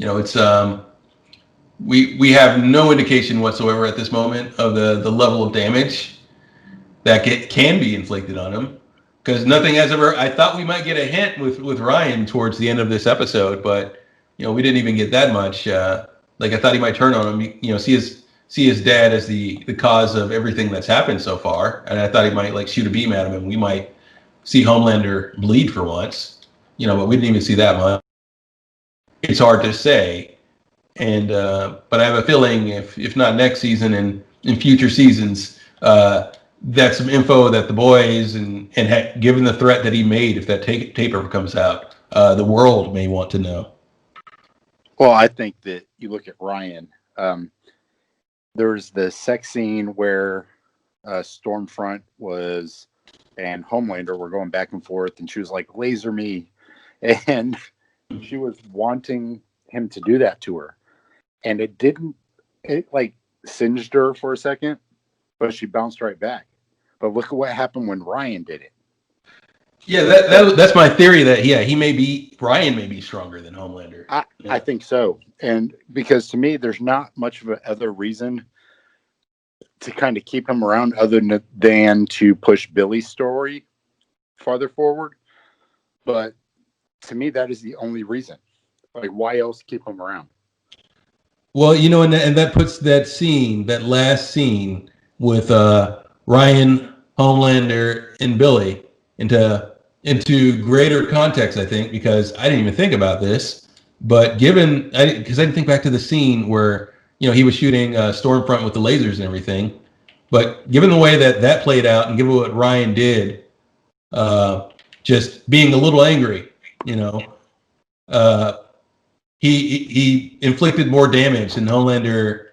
It's we have no indication whatsoever at this moment of the level of damage that can be inflicted on him, because nothing has ever. I thought we might get a hint with Ryan towards the end of this episode, but we didn't even get that much. Like, I thought he might turn on him. See his dad as the cause of everything that's happened so far, and I thought he might like shoot a beam at him, and we might see Homelander bleed for once. But we didn't even see that much. It's hard to say, and but I have a feeling if not next season and in future seasons, that's some info that the boys and given the threat that he made, if that tape ever comes out, the world may want to know. Well, I think that you look at Ryan. There's the sex scene where Stormfront and Homelander were going back and forth, and she was like, "Laser me," and she was wanting him to do that to her, and it like singed her for a second, but she bounced right back. But look at what happened when Ryan did it. Yeah, that's my theory that Ryan may be stronger than Homelander. I think so, and because to me, there's not much of a other reason to kind of keep him around other than to push Billy's story farther forward. But to me, that is the only reason. Like, why else keep him around? Well, and that puts that last scene with Ryan, Homelander, and Billy into into greater context, I think, because I didn't even think about this. But because I didn't think back to the scene where he was shooting Stormfront with the lasers and everything. But given the way that played out, and given what Ryan did, just being a little angry, uh, he inflicted more damage than Homelander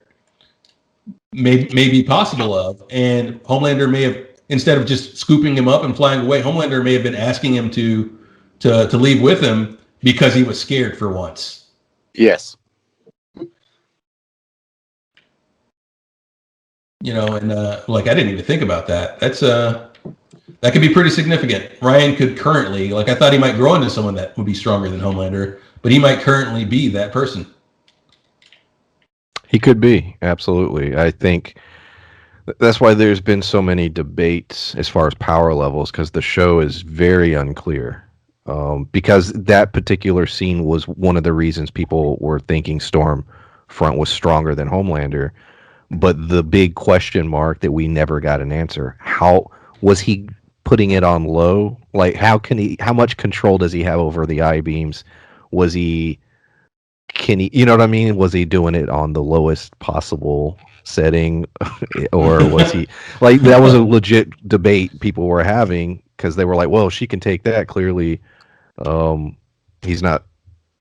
may be possible of, and Homelander may have, instead of just scooping him up and flying away, Homelander may have been asking him to leave with him because he was scared for once. Yes. And like I didn't even think about that. That could be pretty significant. Ryan could currently, like I thought he might grow into someone that would be stronger than Homelander, but he might currently be that person. He could be, absolutely. I think that's why there's been so many debates as far as power levels, because the show is very unclear. Because that particular scene was one of the reasons people were thinking Stormfront was stronger than Homelander. But the big question mark that we never got an answer: how was he putting it on low? Like, how much control does he have over the eye beams? Can he, you know what I mean? Was he doing it on the lowest possible setting, or was he like, that was a legit debate people were having, because they were like, well, she can take that, clearly he's not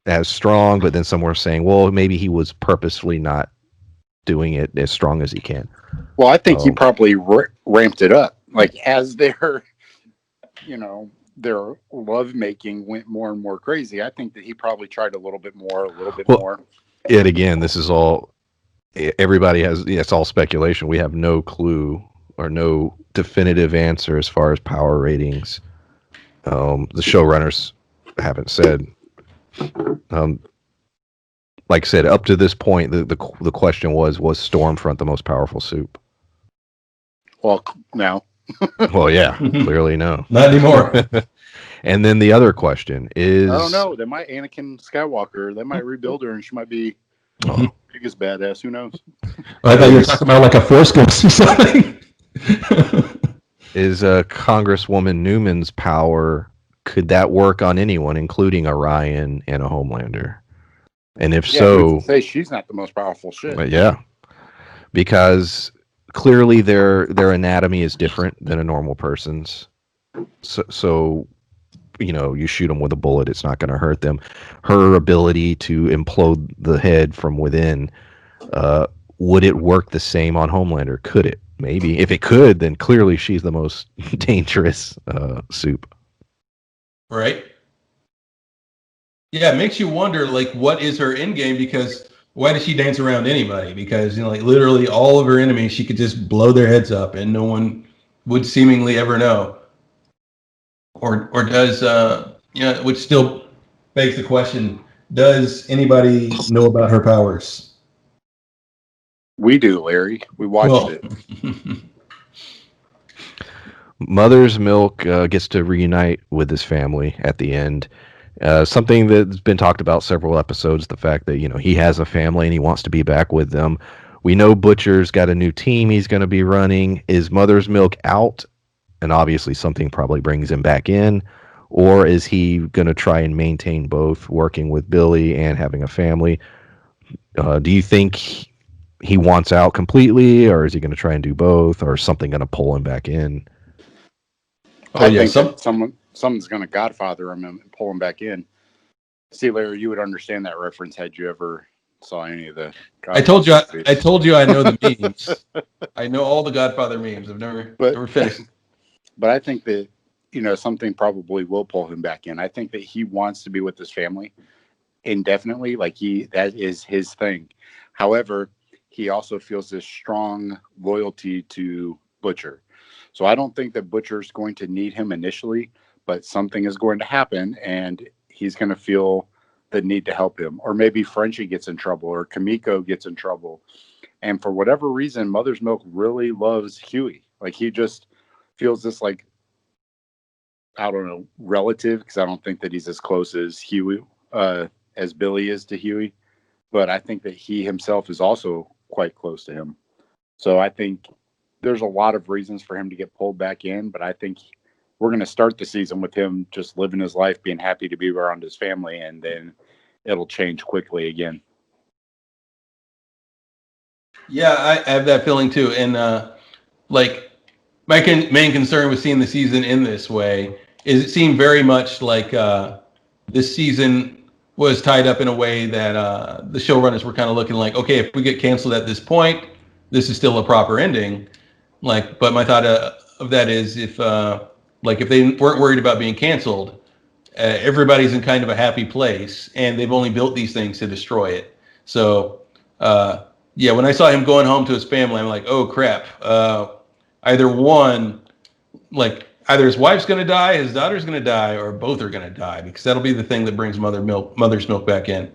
as strong. But then some were saying, well, maybe he was purposefully not doing it as strong as he can. Well, I think he probably ramped it up, like as their love making went more and more crazy. I think that he probably tried a little bit more. Yet again, this is all, everybody has, it's all speculation. We have no clue or no definitive answer as far as power ratings. The showrunners haven't said. Like I said, up to this point, the question was Stormfront the most powerful soup? Well, no. Well, yeah, clearly no. Not anymore. And then the other question is, I don't know. They might Anakin Skywalker. They might rebuild her, and she might be biggest badass. Who knows? I thought you were talking about like a Force Ghost or something. Is Congresswoman Newman's power, could that work on anyone, including Orion and a Homelander? And if so, say she's not the most powerful shit. Yeah, because clearly their anatomy is different than a normal person's. So you shoot them with a bullet, it's not going to hurt them. Her ability to implode the head from within, would it work the same on Homelander? Could it? Maybe. If it could, then clearly she's the most dangerous soup. Right. Yeah, it makes you wonder, like, what is her end game? Because why does she dance around anybody? Because like literally all of her enemies, she could just blow their heads up, and no one would seemingly ever know. Or does which still begs the question: does anybody know about her powers? We do, Larry. We watched it. Mother's Milk gets to reunite with his family at the end. Something that's been talked about several episodes, the fact that he has a family and he wants to be back with them. We know Butcher's got a new team he's going to be running. Is Mother's Milk out? And obviously something probably brings him back in. Or is he going to try and maintain both, working with Billy and having a family? Do you think he wants out completely, or is he going to try and do both, or is something going to pull him back in? I think someone's going to Godfather him and pull him back in. See, Larry, you would understand that reference had you ever saw any of the Godfather I told you I know the memes. I know all the Godfather memes. I've never finished. But I think that something probably will pull him back in. I think that he wants to be with his family indefinitely. Like that is his thing. However, he also feels this strong loyalty to Butcher. So I don't think that Butcher's going to need him initially, but something is going to happen and he's going to feel the need to help him. Or maybe Frenchie gets in trouble or Kimiko gets in trouble. And for whatever reason, Mother's Milk really loves Huey. Like he just feels this, like, I don't know, relative, because I don't think that he's as close as Huey, as Billy is to Huey. But I think that he himself is also quite close to him. So I think there's a lot of reasons for him to get pulled back in, but I think we're going to start the season with him just living his life, being happy to be around his family, and then it'll change quickly again. Yeah, I have that feeling too. And like my main concern with seeing the season in this way is it seemed very much like this season was tied up in a way that the showrunners were kind of looking like, okay, if we get canceled at this point, this is still a proper ending. Like, but my thought of that is if if they weren't worried about being canceled, everybody's in kind of a happy place, and they've only built these things to destroy it. So, yeah, when I saw him going home to his family, I'm like, oh crap. Either one, either his wife's going to die, his daughter's going to die, or both are going to die, because that'll be the thing that brings mother's milk back in.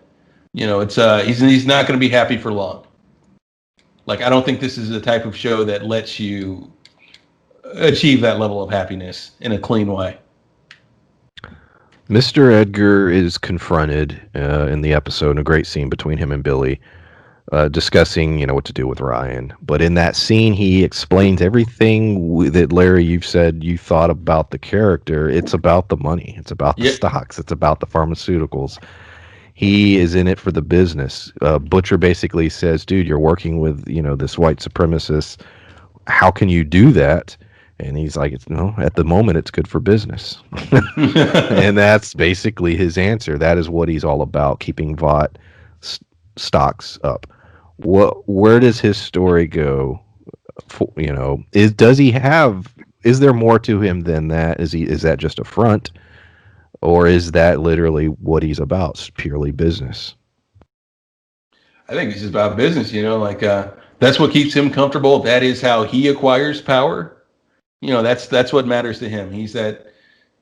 It's he's not going to be happy for long. Like, I don't think this is the type of show that lets you achieve that level of happiness in a clean way. Mr. Edgar is confronted in the episode, in a great scene between him and Billy, discussing, what to do with Ryan. But in that scene, he explains everything that, Larry, you've said you thought about the character. It's about the money. It's about the stocks. It's about the pharmaceuticals. He is in it for the business. Butcher basically says, dude, you're working with, this white supremacist. How can you do that? And he's like, at the moment, it's good for business. And that's basically his answer. That is what he's all about, keeping Vought stocks up. Where does his story go? Is there more to him than that? Is that just a front? Or is that literally what he's about? It's purely business. I think it's just about business, that's what keeps him comfortable. That is how he acquires power. That's what matters to him. He's that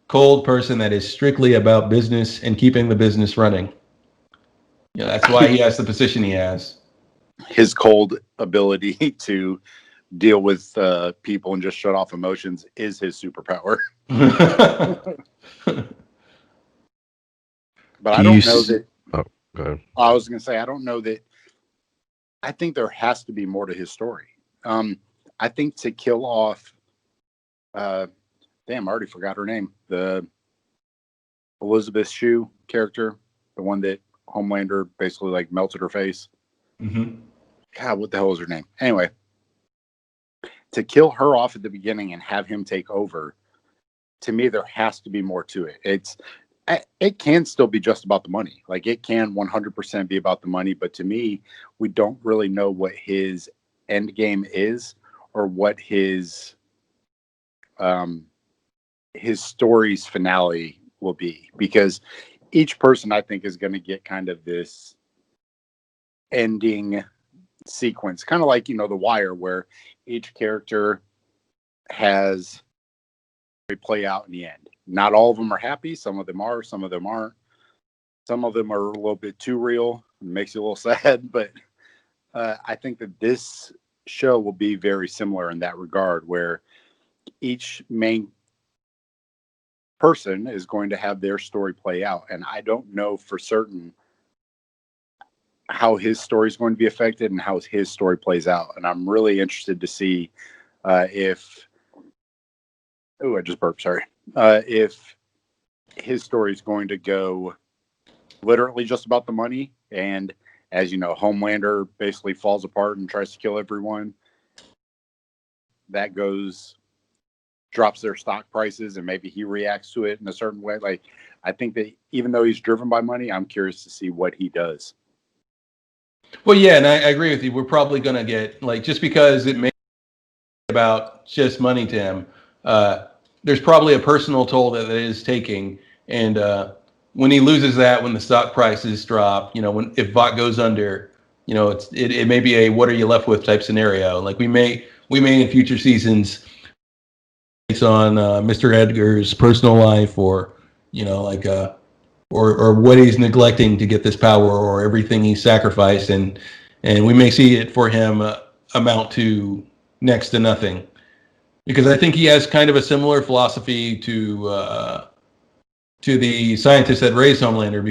cold person that is strictly about business and keeping the business running. That's why he has the position he has. His cold ability to deal with people and just shut off emotions is his superpower. But I don't know that. Oh, go ahead. I was going to say, I don't know that. I think there has to be more to his story. I think to kill off, I already forgot her name. The Elizabeth Shue character, the one that Homelander basically melted her face. Mm-hmm. God, what the hell was her name? Anyway, to kill her off at the beginning and have him take over, to me, there has to be more to it. It can still be just about the money. It can 100% be about the money. But to me, we don't really know what his end game is or what his story's finale will be. Because each person, I think, is going to get kind of this ending sequence. Kind of like, The Wire, where each character has a play out in the end. Not all of them are happy. Some of them are. Some of them aren't. Some of them are a little bit too real. It makes you a little sad. But I think that this show will be very similar in that regard, where each main person is going to have their story play out. And I don't know for certain how his story is going to be affected and how his story plays out. And I'm really interested to see if... Oh, I just burped, sorry. If his story is going to go literally just about the money, and as you know, Homelander basically falls apart and tries to kill everyone. That drops their stock prices, and maybe he reacts to it in a certain way. I think that even though he's driven by money, I'm curious to see what he does. Well, yeah, and I agree with you. We're probably going to get, just because it may be about just money to him, there's probably a personal toll that it is taking. And when he loses that, when the stock prices drop, if Vought goes under, it may be a what are you left with type scenario. We may in future seasons based on Mr. Edgar's personal life, or or what he's neglecting to get this power, or everything he's sacrificed, and we may see it for him amount to next to nothing. Because I think he has kind of a similar philosophy to the scientist that raised Homelander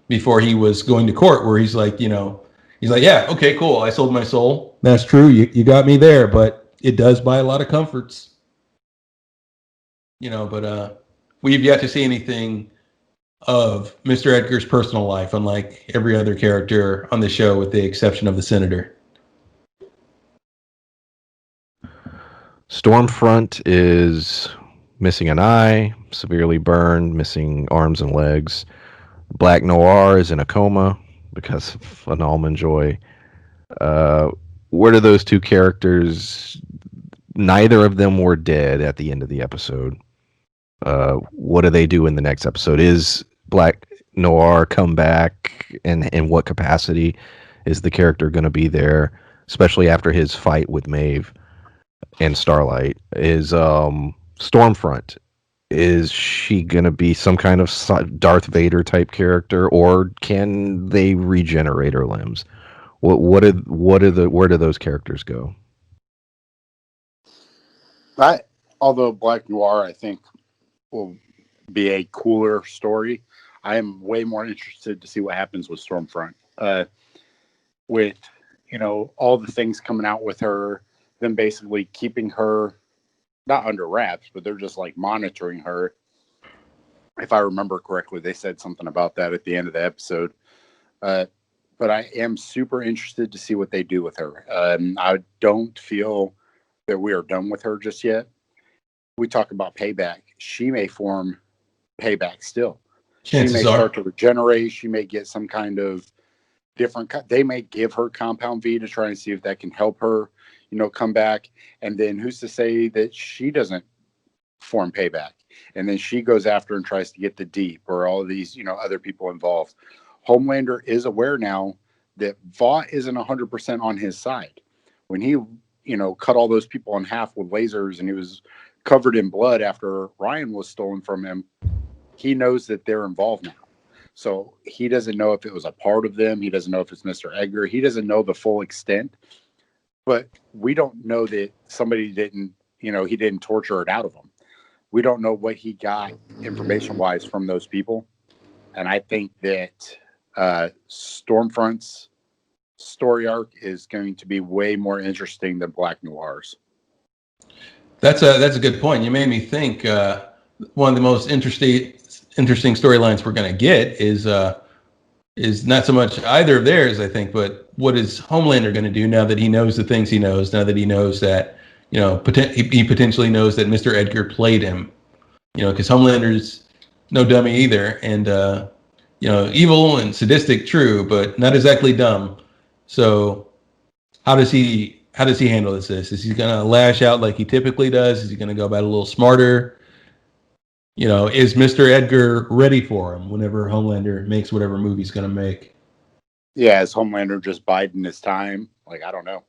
before he was going to court, where he's like, yeah, okay, cool, I sold my soul. That's true, you got me there, but it does buy a lot of comforts. but we've yet to see anything of Mr. Edgar's personal life, unlike every other character on the show, with the exception of the senator. Stormfront is missing an eye, severely burned, missing arms and legs. Black Noir is in a coma because of an almond joy. Where do those two characters? Neither of them were dead at the end of the episode. What do they do in the next episode? Is Black Noir come back, and in what capacity is the character going to be there? Especially after his fight with Maeve and Starlight. Is Stormfront, is she going to be some kind of Darth Vader type character, or can they regenerate her limbs? Where do those characters go? Although Black Noir, I think, will be a cooler story, I am way more interested to see what happens with Stormfront. With, all the things coming out with her, them basically keeping her not under wraps, but they're just like monitoring her. If I remember correctly, they said something about that at the end of the episode. But I am super interested to see what they do with her. I don't feel that we are done with her just yet. We talk about Payback. She may form Payback still. Chances she may are. start to regenerate. She may get some kind of different. They may give her Compound V to try and see if that can help her, come back. And then who's to say that she doesn't form Payback? And then she goes after and tries to get the Deep, or all of these, other people involved. Homelander is aware now that Vought isn't 100% on his side. When he, cut all those people in half with lasers, and he was covered in blood after Ryan was stolen from him, he knows that they're involved now. So he doesn't know if it was a part of them. He doesn't know if it's Mr. Edgar. He doesn't know the full extent. But we don't know that somebody didn't, he didn't torture it out of them. We don't know what he got information-wise from those people. And I think that Stormfront's story arc is going to be way more interesting than Black Noir's. That's a good point. You made me think. One of the most interesting storylines we're going to get is not so much either of theirs, I think, but what is Homelander going to do now that he knows the things he knows? Now that he knows that he potentially knows that Mr. Edgar played him. Because Homelander's no dummy either, and evil and sadistic, true, but not exactly dumb. So how does he handle this? Is he going to lash out like he typically does? Is he going to go about it a little smarter? Is Mr. Edgar ready for him whenever Homelander makes whatever move he's going to make? Yeah, is Homelander just biding his time? Like, I don't know.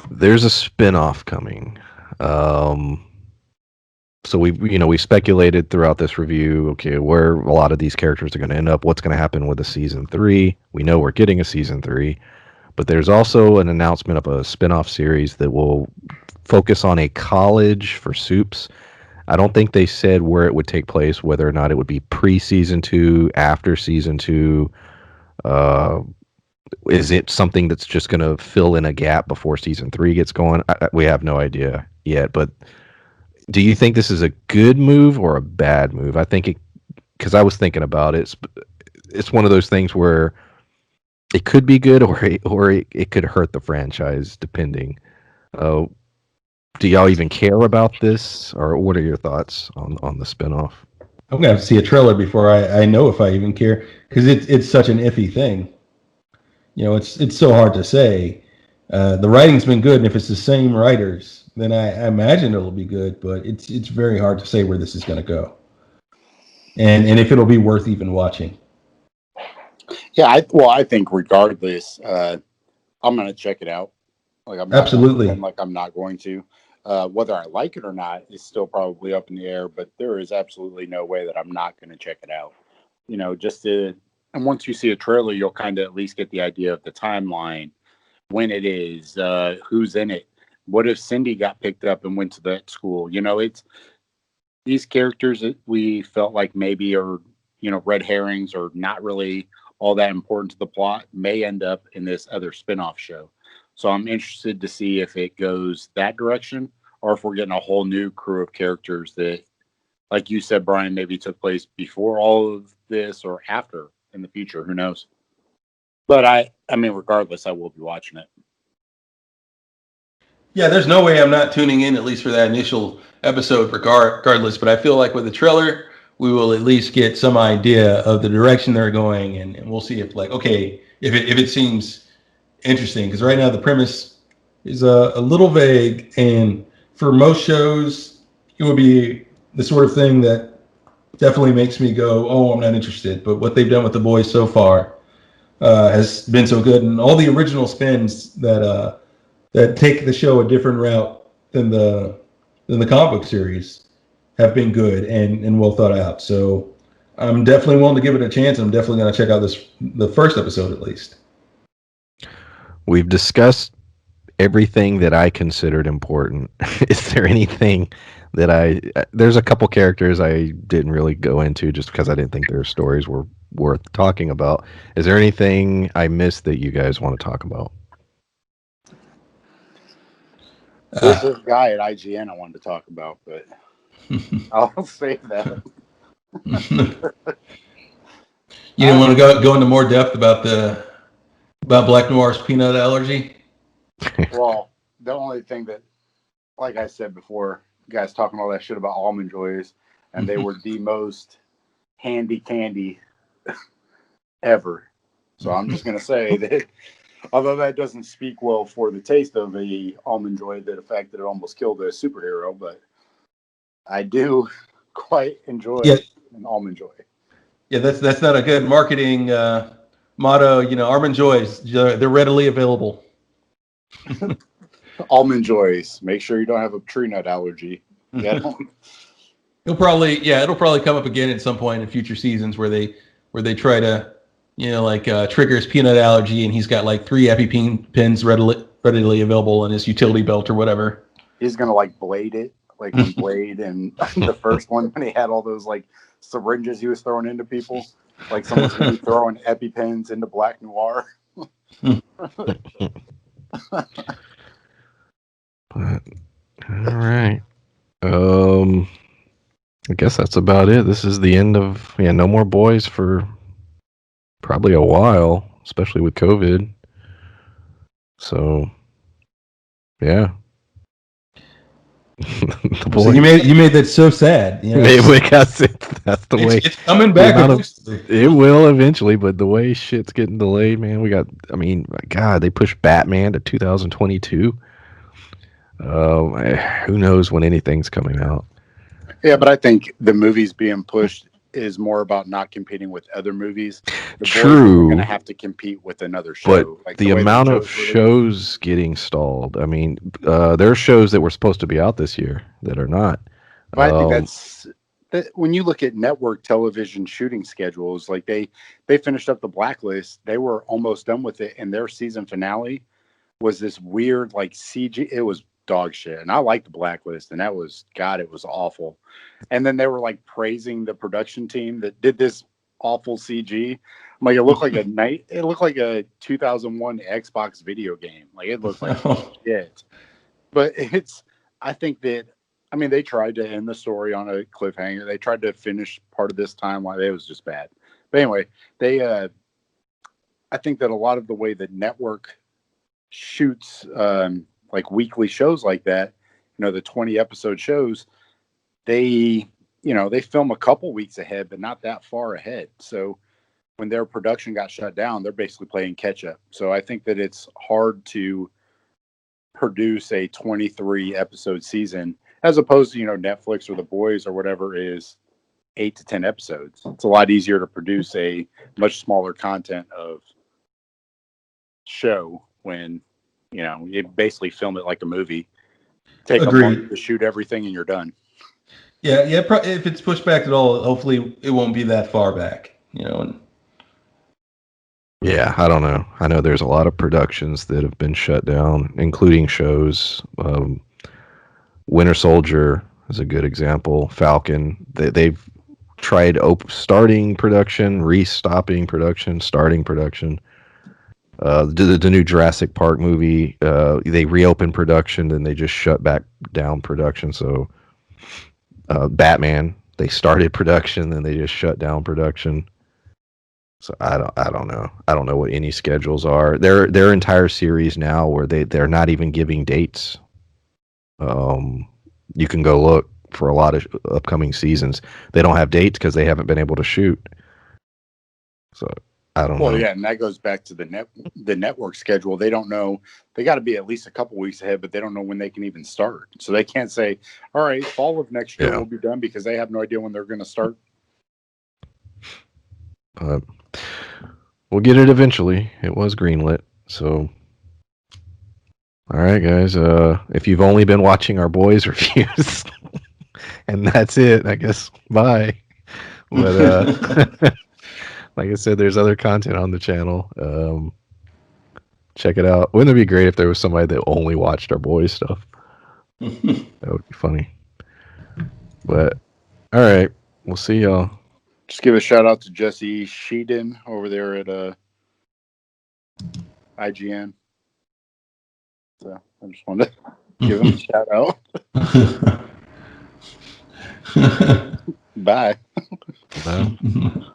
There's a spin-off coming. So we speculated throughout this review, okay, where a lot of these characters are going to end up, what's going to happen with a season 3. We know we're getting a season 3, but there's also an announcement of a spin-off series that will focus on a college for Supes. I don't think they said where it would take place, whether or not it would be pre-season 2, after season 2. Is it something that's just going to fill in a gap before season 3 gets going? We have no idea yet, but do you think this is a good move or a bad move? I think because I was thinking about it, it's one of those things where it could be good or it could hurt the franchise, depending. Do y'all even care about this, or what are your thoughts on the spinoff? I'm gonna have to see a trailer before I know if I even care, because it's such an iffy thing. It's so hard to say. The writing's been good, and if it's the same writers, then I imagine it'll be good. But it's very hard to say where this is going to go, and if it'll be worth even watching. Yeah, I think regardless, I'm going to check it out. Like, I'm not Absolutely. I'm not going to. Whether I like it or not is still probably up in the air. But there is absolutely no way that I'm not going to check it out. And once you see a trailer, you'll kind of at least get the idea of the timeline, when it is, who's in it. What if Cindy got picked up and went to that school? It's these characters that we felt like maybe are, red herrings or not really all that important to the plot may end up in this other spinoff show. So I'm interested to see if it goes that direction or if we're getting a whole new crew of characters that, like you said, Brian, maybe took place before all of this or after in the future. Who knows? But I mean, regardless, I will be watching it. Yeah, there's no way I'm not tuning in, at least for that initial episode, regardless. But I feel like with the trailer, we will at least get some idea of the direction they're going, and we'll see if, like, okay, if it seems interesting. Because right now the premise is a little vague, and for most shows, it would be the sort of thing that definitely makes me go, "Oh, I'm not interested." But what they've done with The Boys so far has been so good, and all the original spins that take the show a different route than the comic book series have been good and well thought out. So I'm definitely willing to give it a chance. I'm definitely going to check out the first episode at least. We've discussed everything that I considered important. Is there anything that there's a couple characters I didn't really go into just because I didn't think their stories were worth talking about. Is there anything I missed that you guys want to talk about? There's this guy at IGN I wanted to talk about, but I'll save that. You didn't want to go into more depth about Black Noir's peanut allergy? Well, the only thing that, like I said before, you guys talking all that shit about Almond Joys, and they were the most handy candy ever. So I'm just going to say that, although that doesn't speak well for the taste of a Almond Joy, the fact that it almost killed a superhero, but I do quite enjoy an Almond Joy. Yeah, that's not a good marketing motto. You know, Almond Joys, they're readily available. Almond Joys. Make sure you don't have a tree nut allergy. Yeah. It'll probably come up again at some point in future seasons where they try to, like trigger his peanut allergy, and he's got like 3 EpiPens readily available in his utility belt or whatever. He's gonna like Blade it, like when Blade and the first one when he had all those like syringes he was throwing into people. Like someone's gonna be throwing EpiPens into Black Noir. But, all right. I guess that's about it. This is the end of no more boys for probably a while, especially with COVID. So, yeah. The boy. So you made that so sad. Because that's the way it's coming back. It will eventually, but the way shit's getting delayed, man. God, they pushed Batman to 2022. Who knows when anything's coming out? Yeah, but I think the movies being pushed is more about not competing with other movies. True. We're going to have to compete with another show. But like the amount of shows getting stalled. I mean, there are shows that were supposed to be out this year that are not. But I think when you look at network television shooting schedules, like they finished up The Blacklist. They were almost done with it, and their season finale was this weird like CG. It was dog shit, and I liked The Blacklist, and that was it was awful. And then they were like praising the production team that did this awful CG. I'm like, it looked like a 2001 Xbox video game. Like it looked like shit. But I think that, I mean, they tried to end the story on a cliffhanger. They tried to finish part of this timeline. It was just bad. But anyway, I think that a lot of the way that network shoots like weekly shows like that, the 20 episode shows, they film a couple weeks ahead, but not that far ahead. So when their production got shut down, they're basically playing catch up. So I think that it's hard to produce a 23 episode season as opposed to, Netflix or The Boys or whatever is 8 to 10 episodes. It's a lot easier to produce a much smaller content of show when, you basically film it like a movie. Take a month to shoot everything and you're done. Yeah. If it's pushed back at all, hopefully it won't be that far back, Yeah, I don't know. I know there's a lot of productions that have been shut down, including shows. Winter Soldier is a good example. Falcon. They've tried starting production, re-stopping production, starting production. The new Jurassic Park movie, they reopened production, then they just shut back down production. So Batman, they started production, then they just shut down production. So I don't know. I don't know what any schedules are. Their entire series now, where they're not even giving dates. You can go look for a lot of upcoming seasons. They don't have dates because they haven't been able to shoot. So I don't know. Well, yeah, and that goes back to the network schedule. They don't know. They got to be at least a couple weeks ahead, but they don't know when they can even start. So they can't say, "All right, fall of next year will be done," because they have no idea when they're going to start. We'll get it eventually. It was greenlit. So, all right, guys. If you've only been watching our boys reviews, and that's it, I guess. Bye. But like I said, there's other content on the channel. Check it out. Wouldn't it be great if there was somebody that only watched our boys stuff? That would be funny. But all right, we'll see y'all. Just give a shout out to Jesse Sheeden over there at IGN. So I just wanted to give him a shout out. Bye. Bye.